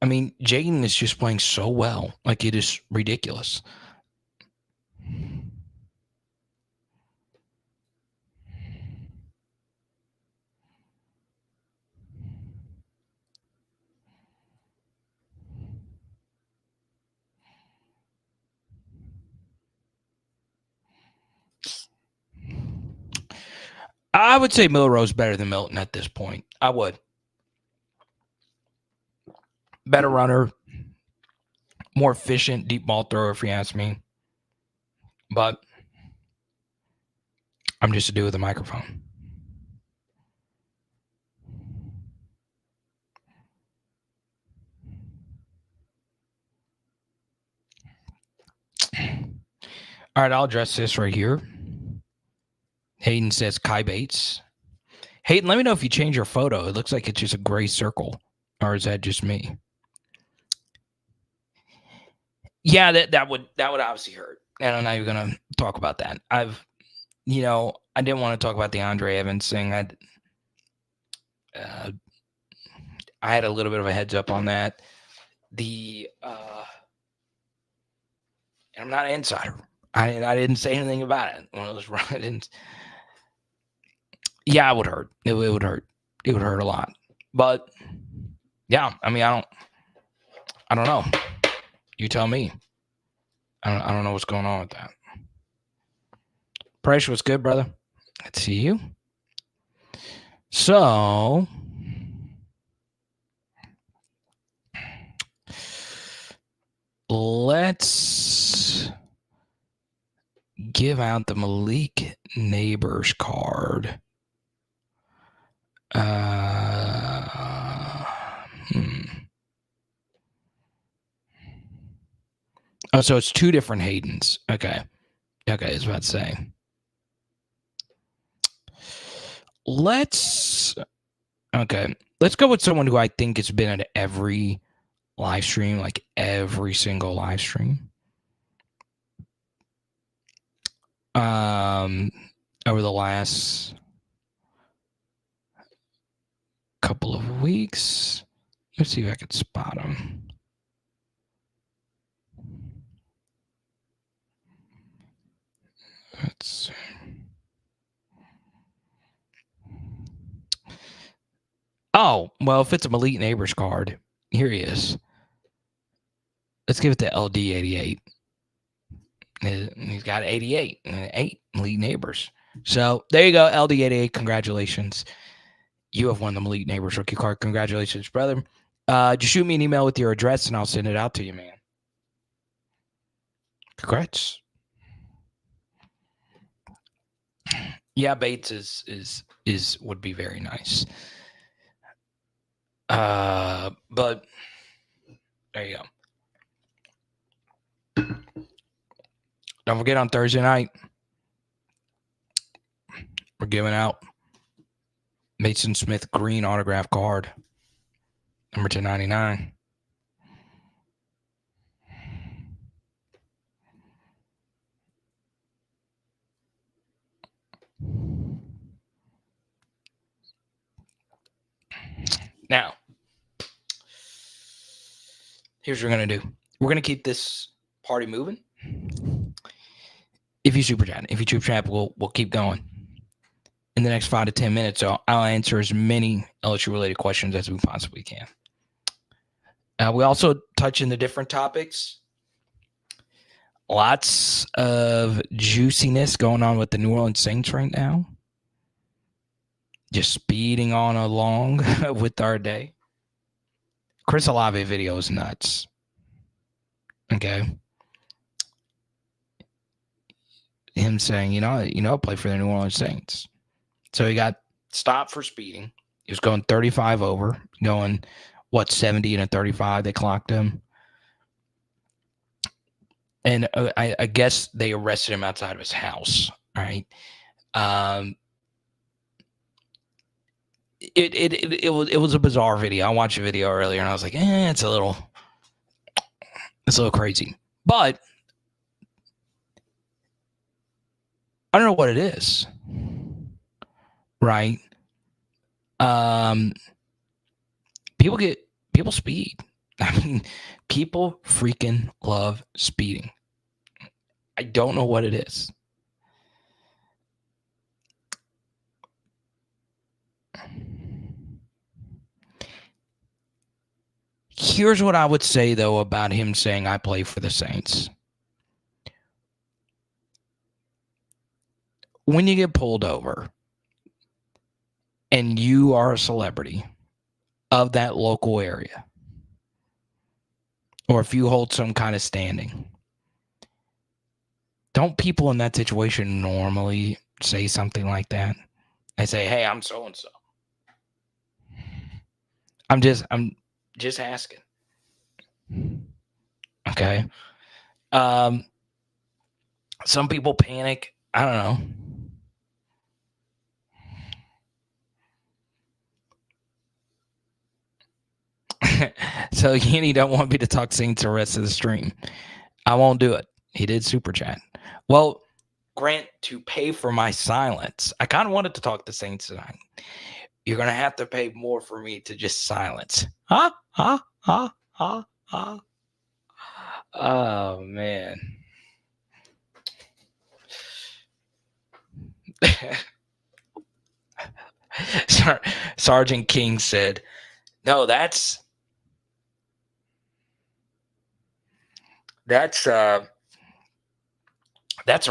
S1: I mean, Jaden is just playing so well. Like, it is ridiculous. I would say Milrose better than Milton at this point. I would. Better runner, more efficient deep ball thrower, if you ask me. But I'm just a dude with a microphone. All right, I'll address this right here. Hayden says Kai Bates. Hayden, let me know if you change your photo. It looks like it's just a gray circle. Or is that just me? Yeah, that would obviously hurt. And I'm not even gonna talk about that. I didn't want to talk about the Andre Evans thing. I had a little bit of a heads up on that. I'm not an insider. I didn't say anything about it when it was right. Yeah, it would hurt. It would hurt. It would hurt a lot. But yeah, I mean, I don't know. You tell me. I don't know what's going on with that. Pressure was good, brother. Good to see you. So let's give out the Malik Neighbors card. Oh, so it's two different Haydens. Okay, I was about to say. Let's go with someone who I think has been at every live stream, like every single live stream. Over the last couple of weeks. Let's see if I could spot him. Let's see. Oh, well, if it's a Elite Neighbors card, here he is. Let's give it to LD88. He's got 88 and 8 Elite Neighbors. So there you go, LD88. Congratulations. You have won the Elite Neighbors rookie card. Congratulations, brother. Just shoot me an email with your address and I'll send it out to you, man. Congrats. Yeah, Bates is would be very nice. But there you go. Don't forget on Thursday night, we're giving out Mason Smith green autograph card, number 299. Now, here's what we're going to do. We're going to keep this party moving. If you super chat, we'll keep going. In the next 5 to 10 minutes, so I'll answer as many LSU related questions as we possibly can. We also touch in the different topics. Lots of juiciness going on with the New Orleans Saints right now. Just speeding on along with our day. Chris Olave video is nuts. Okay. Him saying, I'll play for the New Orleans Saints. So he got stopped for speeding. He was going 35 over, going, 70 and a 35. They clocked him. And I guess they arrested him outside of his house. Right. It was a bizarre video. I watched a video earlier and I was like, it's a little crazy. But I don't know what it is. Right. People speed. I mean, people freaking love speeding. I don't know what it is. Here's what I would say, though, about him saying I play for the Saints. When you get pulled over, and you are a celebrity of that local area, or if you hold some kind of standing, don't people in that situation normally say something like that? They say, "Hey, I'm so and so." I'm just asking. Okay. Um, some people panic. I don't know. So Yanni don't want me to talk Saints the rest of the stream. I won't do it. He did super chat. Well, Grant, to pay for my silence, I kind of wanted to talk the Saints tonight. You're gonna have to pay more for me to just silence. Huh? Huh? Huh? Huh? Huh? Oh man. Sergeant King said, "No, that's that's a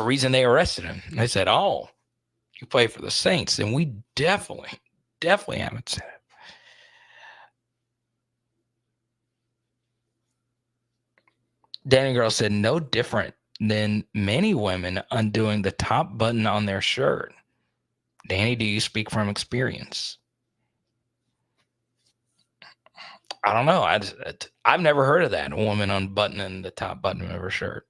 S1: reason they arrested him." They said, "Oh, you play for the Saints," and we definitely haven't said it. Danny Girl said, "No different than many women undoing the top button on their shirt." Danny, do you speak from experience? I don't know. I've never heard of that. A woman unbuttoning the top button of her shirt.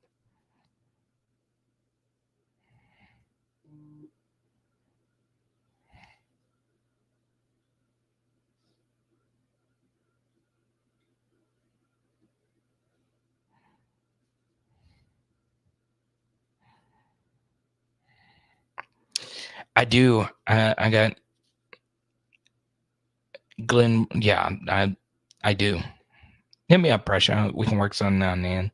S1: I do. I got Glenn. Yeah, I do. Hit me up, pressure. We can work something out, man.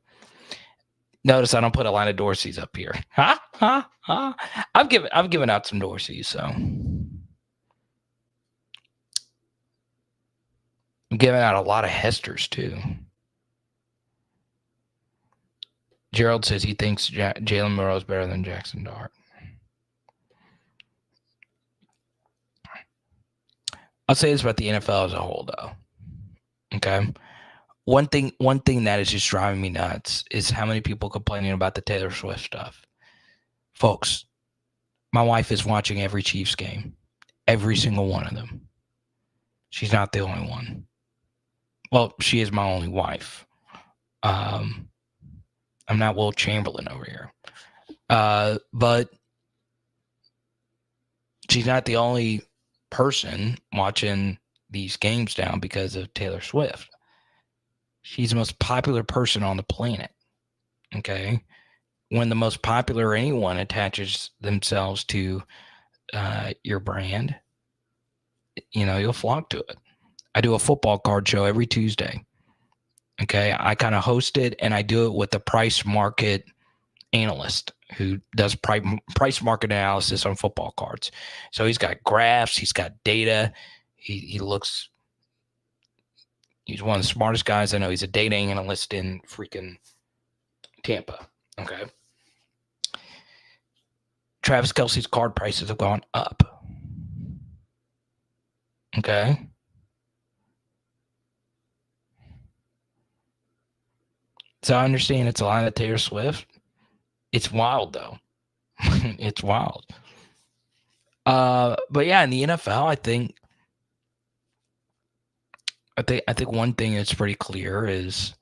S1: Notice I don't put a line of Dorseys up here. Huh? Huh? Huh? I've given out some Dorseys, so I'm giving out a lot of Hesters too. Gerald says he thinks Jalen Monroe is better than Jackson Dart. I'll say this about the NFL as a whole, though. Okay. One thing that is just driving me nuts is how many people complaining about the Taylor Swift stuff. Folks, my wife is watching every Chiefs game, every single one of them. She's not the only one. Well, she is my only wife. I'm not Will Chamberlain over here. But she's not the only person watching these games down because of Taylor Swift. She's the most popular person on the planet. Okay. When the most popular anyone attaches themselves to your brand, you'll flock to it. I do a football card show every Tuesday. Okay. I kind of host it and I do it with the price market analyst who does price market analysis on football cards. So he's got graphs, he's got data. He's one of the smartest guys I know. He's a data analyst in freaking Tampa. Okay. Travis Kelce's card prices have gone up. Okay. So I understand it's a line of Taylor Swift. It's wild though. It's wild. But yeah, in the NFL, I think one thing that's pretty clear is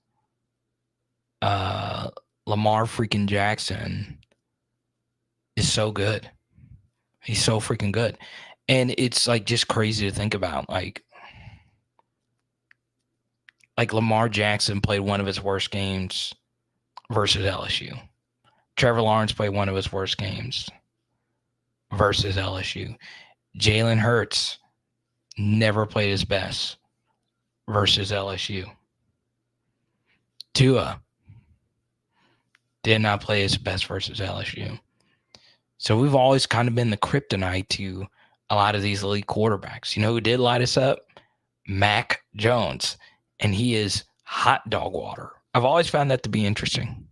S1: Lamar freaking Jackson is so good. He's so freaking good. And it's like just crazy to think about. Like Lamar Jackson played one of his worst games versus LSU. Trevor Lawrence played one of his worst games versus LSU. Jalen Hurts never played his best versus LSU. Tua did not play his best versus LSU. So we've always kind of been the kryptonite to a lot of these elite quarterbacks. You know who did light us up? Mac Jones. And he is hot dog water. I've always found that to be interesting.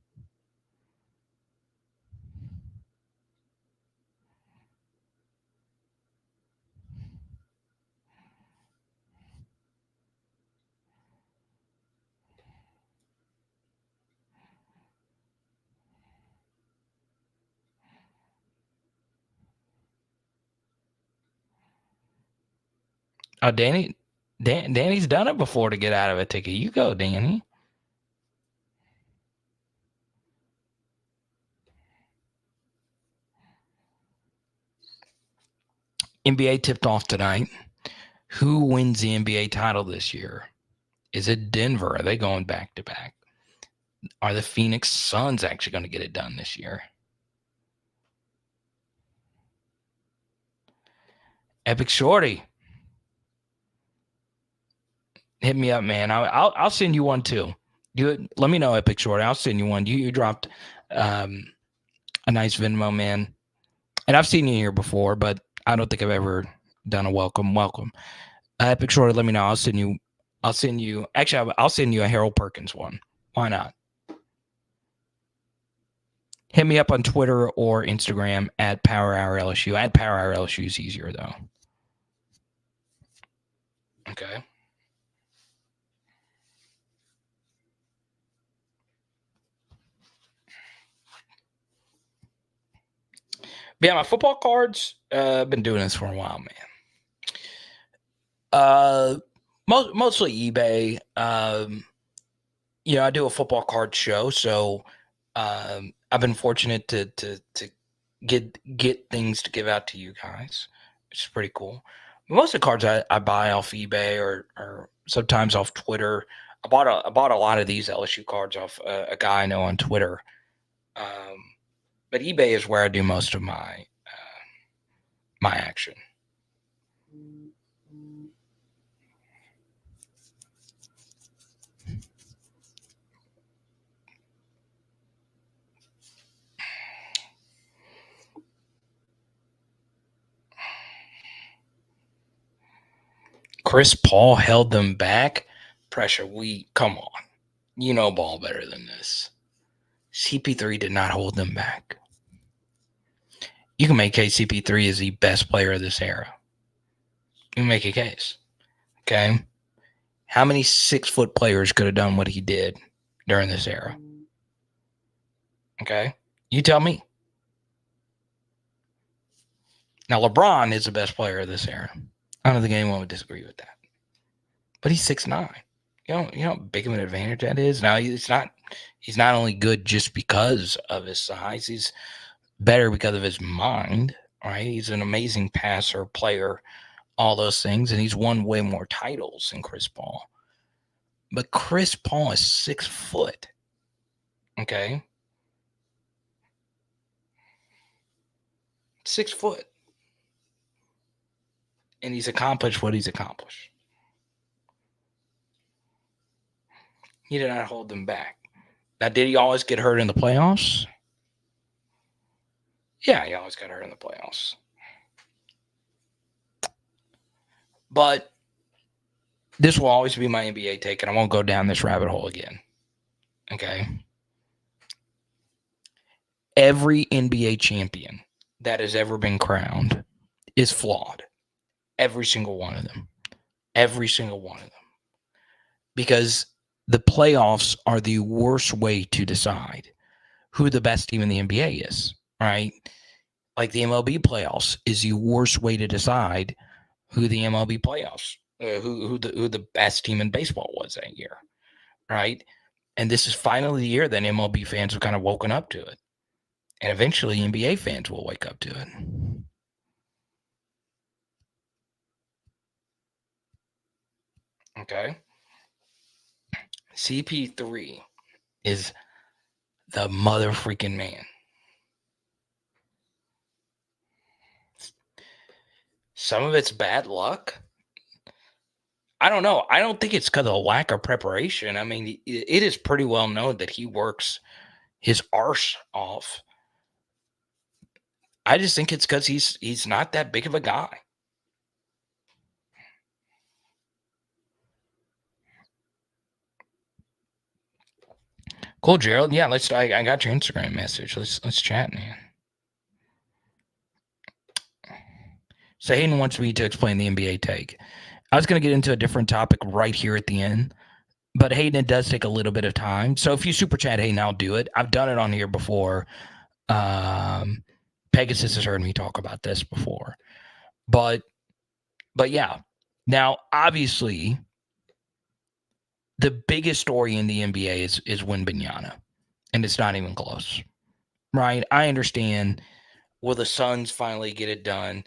S1: Oh, Danny's done it before to get out of a ticket. You go, Danny. NBA tipped off tonight. Who wins the NBA title this year? Is it Denver? Are they going back to back? Are the Phoenix Suns actually going to get it done this year? Epic Shorty, hit me up, man. I'll send you one too. Let me know, Epic Shorty. I'll send you one. You dropped a nice Venmo, man. And I've seen you here before, but I don't think I've ever done a welcome. Epic Shorty, let me know. I'll send you. Actually, I'll send you a Harold Perkins one. Why not? Hit me up on Twitter or Instagram at Power Hour LSU. At Power Hour LSU is easier though. Okay. But yeah, my football cards. I've been doing this for a while, man. Mostly eBay. I do a football card show, so I've been fortunate to get things to give out to you guys, which is pretty cool. Most of the cards I buy off eBay or sometimes off Twitter. I bought a lot of these LSU cards off a guy I know on Twitter. But eBay is where I do most of my action. Chris Paul held them back. Pressure. Come on. You know ball better than this. CP3 did not hold them back. You can make KCP3 is the best player of this era. You can make a case. Okay. How many 6-foot players could have done what he did during this era? Okay. You tell me. Now, LeBron is the best player of this era. I don't think anyone would disagree with that. But he's 6'9". You know how big of an advantage that is? Now, he's not only good just because of his size, he's better because of his mind, right? He's an amazing passer, player, all those things, and he's won way more titles than Chris Paul. But Chris Paul is 6 foot. Okay? 6 foot. And he's accomplished what he's accomplished. He did not hold them back. Now, did he always get hurt in the playoffs? Yeah, he always got hurt in the playoffs. But this will always be my NBA take, and I won't go down this rabbit hole again. Okay? Every NBA champion that has ever been crowned is flawed. Every single one of them. Every single one of them. Because the playoffs are the worst way to decide who the best team in the NBA is, right? Like the MLB playoffs is the worst way to decide who the MLB playoffs, who the best team in baseball was that year, right? And this is finally the year that MLB fans have kind of woken up to it. And eventually NBA fans will wake up to it. Okay. CP3 is the mother freaking man. Some of it's bad luck. I don't know. I don't think it's because of lack of preparation. I mean, it is pretty well known that he works his arse off. I just think it's because he's not that big of a guy. Cool, Gerald. Yeah, I got your Instagram message. Let's chat, man. So Hayden wants me to explain the NBA take. I was going to get into a different topic right here at the end, but Hayden, it does take a little bit of time. So if you super chat Hayden, I'll do it. I've done it on here before. Pegasus has heard me talk about this before, but yeah, Now, obviously, the biggest story in the NBA is Wembanyama, and it's not even close, right? I understand. Will the Suns finally get it done?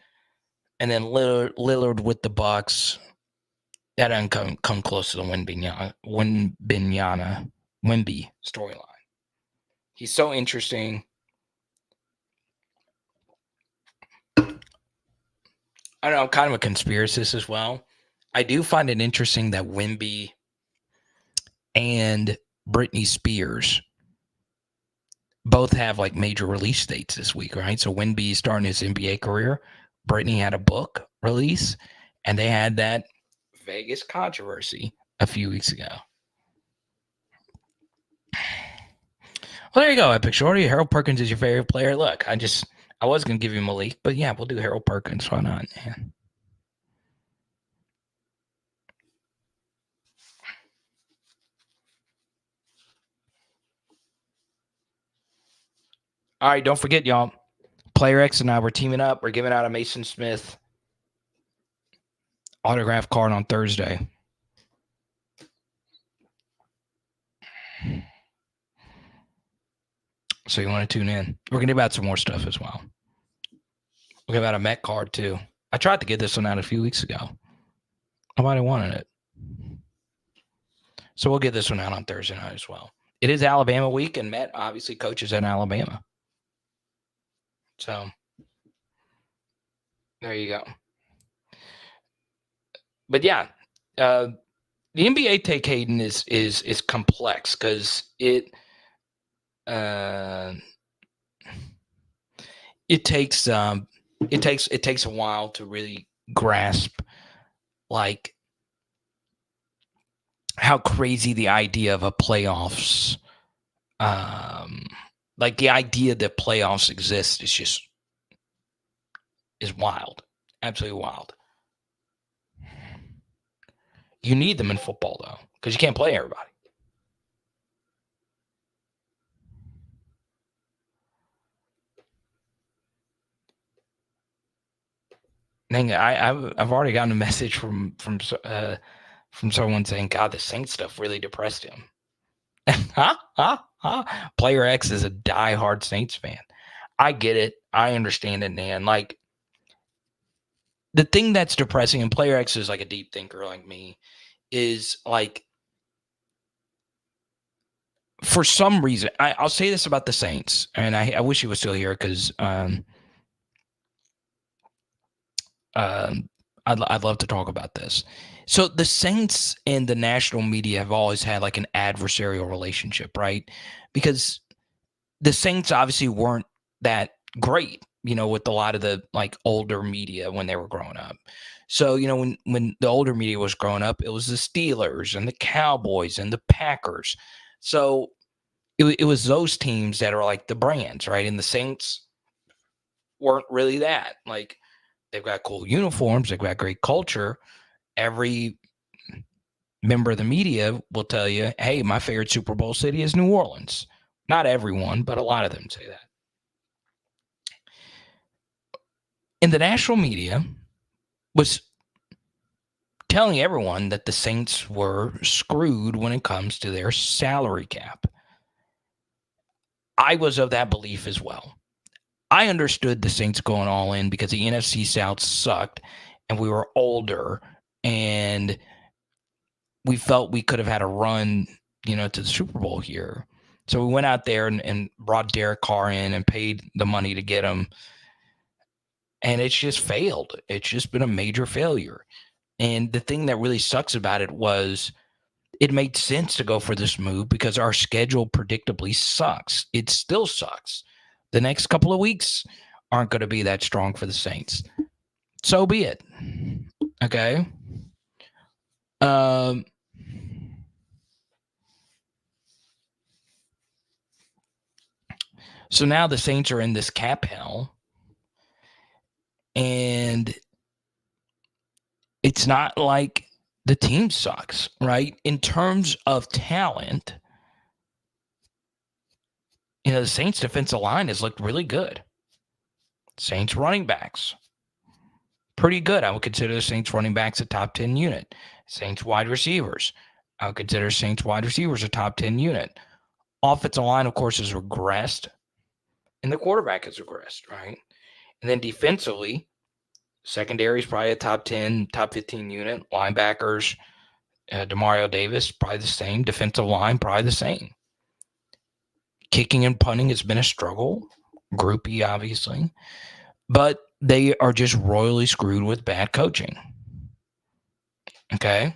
S1: And then Lillard with the Bucks, that doesn't come close to the Wemby storyline. He's so interesting. I don't know, I'm kind of a conspiracist as well. I do find it interesting that Wemby and Britney Spears both have like major release dates this week, right? So Wemby starting his NBA career, Britney had a book release, and they had that Vegas controversy a few weeks ago. Well, there you go, Epic Shorty. Harold Perkins is your favorite player. Look, I was gonna give you Malik, but yeah, we'll do Harold Perkins. Why not, man? All right, don't forget, y'all. Player X and I, we're teaming up. We're giving out a Mason Smith autograph card on Thursday. So you want to tune in. We're going to give out some more stuff as well. We'll give out a Met card too. I tried to get this one out a few weeks ago. Nobody wanted it. So we'll get this one out on Thursday night as well. It is Alabama week, and Met obviously coaches at Alabama. So there you go. But yeah, the NBA take Hayden is complex because it takes a while to really grasp like how crazy the idea of a playoffs, like the idea that playoffs exist is wild, absolutely wild. You need them in football though, because you can't play everybody. Dang, I've already gotten a message from someone saying, "God, the Saints stuff really depressed him." Player X is a diehard Saints fan. I get it. I understand it, man. Like the thing that's depressing, and Player X is like a deep thinker like me, is like for some reason, I'll say this about the Saints, and I wish he was still here because I'd love to talk about this. So the Saints and the national media have always had like an adversarial relationship, right? Because the Saints obviously weren't that great, with a lot of the like older media when they were growing up. So, when the older media was growing up, it was the Steelers and the Cowboys and the Packers. So it was those teams that are like the brands, right? And the Saints weren't really that. Like they've got cool uniforms, they've got great culture. Every member of the media will tell you, hey, my favorite Super Bowl city is New Orleans. Not everyone, but a lot of them say that. And the national media was telling everyone that the Saints were screwed when it comes to their salary cap. I was of that belief as well. I understood the Saints going all in because the NFC South sucked and we were older and we felt we could have had a run, to the Super Bowl here. So we went out there and brought Derek Carr in and paid the money to get him. And it's just failed. It's just been a major failure. And the thing that really sucks about it was it made sense to go for this move because our schedule predictably sucks. It still sucks. The next couple of weeks aren't going to be that strong for the Saints. So be it. Okay. So now the Saints are in this cap hell. And it's not like the team sucks, right? In terms of talent, the Saints defensive line has looked really good. Saints running backs pretty good. I would consider the Saints running backs a top 10 unit. Saints wide receivers, I would consider Saints wide receivers a top 10 unit. Offensive line, of course, has regressed, and the quarterback has regressed, right? And then defensively, secondary is probably a top 10, top 15 unit. Linebackers, Demario Davis, probably the same. Defensive line, probably the same. Kicking and punting has been a struggle. Groupie, obviously. But they are just royally screwed with bad coaching. Okay?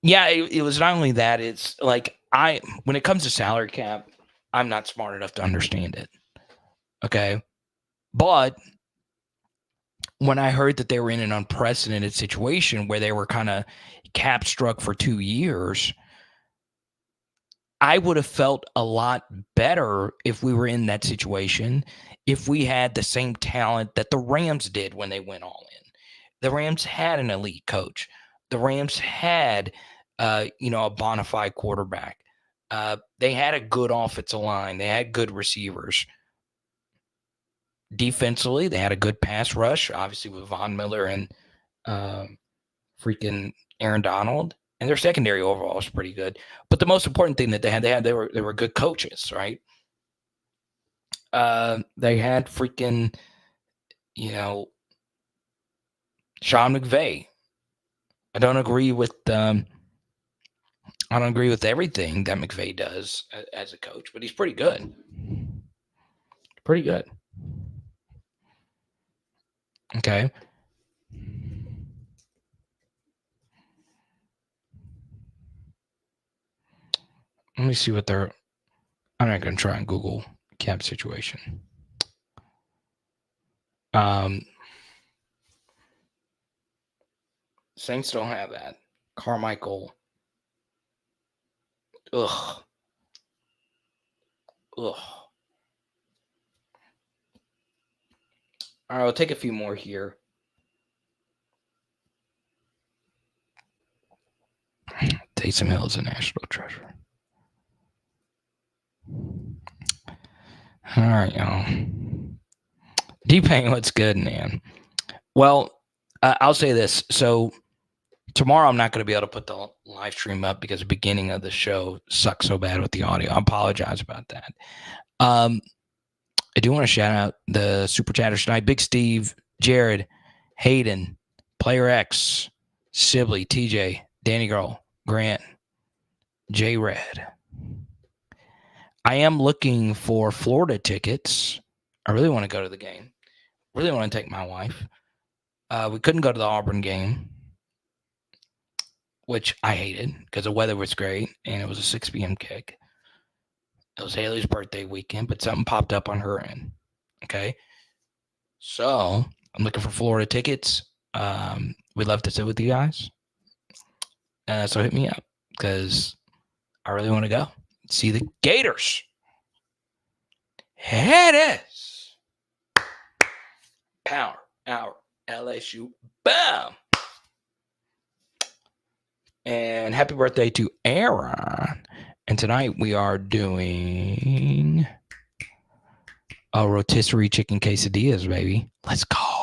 S1: Yeah, it was not only that, it's like when it comes to salary cap, I'm not smart enough to understand it. Okay? But when I heard that they were in an unprecedented situation where they were kind of cap struck for 2 years, I would have felt a lot better if we were in that situation, if we had the same talent that the Rams did when they went all in. The Rams had an elite coach. The Rams had, a bona fide quarterback. They had a good offensive line. They had good receivers. Defensively, they had a good pass rush, obviously with Von Miller and freaking Aaron Donald. And their secondary overall is pretty good. But the most important thing that they were good coaches, right? They had freaking, Sean McVay. I don't agree with everything that McVay does as a coach, but he's pretty good. Pretty good. Okay. Let me see what they're. I'm not going to try and Google cap situation. Saints don't have that. Carmichael. Ugh. All right, I'll take a few more here. Taysom Hill is a national treasure. All right, y'all. D-Pain, what's good, man? Well, I'll say this. So tomorrow I'm not going to be able to put the live stream up because the beginning of the show sucks so bad with the audio. I apologize about that. I do want to shout out the super chatters tonight. Big Steve, Jared, Hayden, Player X, Sibley, TJ, Danny Girl, Grant, J Red. I am looking for Florida tickets. I really want to go to the game. Really want to take my wife. We couldn't go to the Auburn game, which I hated because the weather was great and it was a 6 p.m. kick. It was Haley's birthday weekend, but something popped up on her end. Okay. So I'm looking for Florida tickets. We'd love to sit with you guys. So hit me up because I really want to go see the Gators. It is Power Hour LSU. Bam. And happy birthday to Aaron. And tonight we are doing a rotisserie chicken quesadillas, baby. Let's go.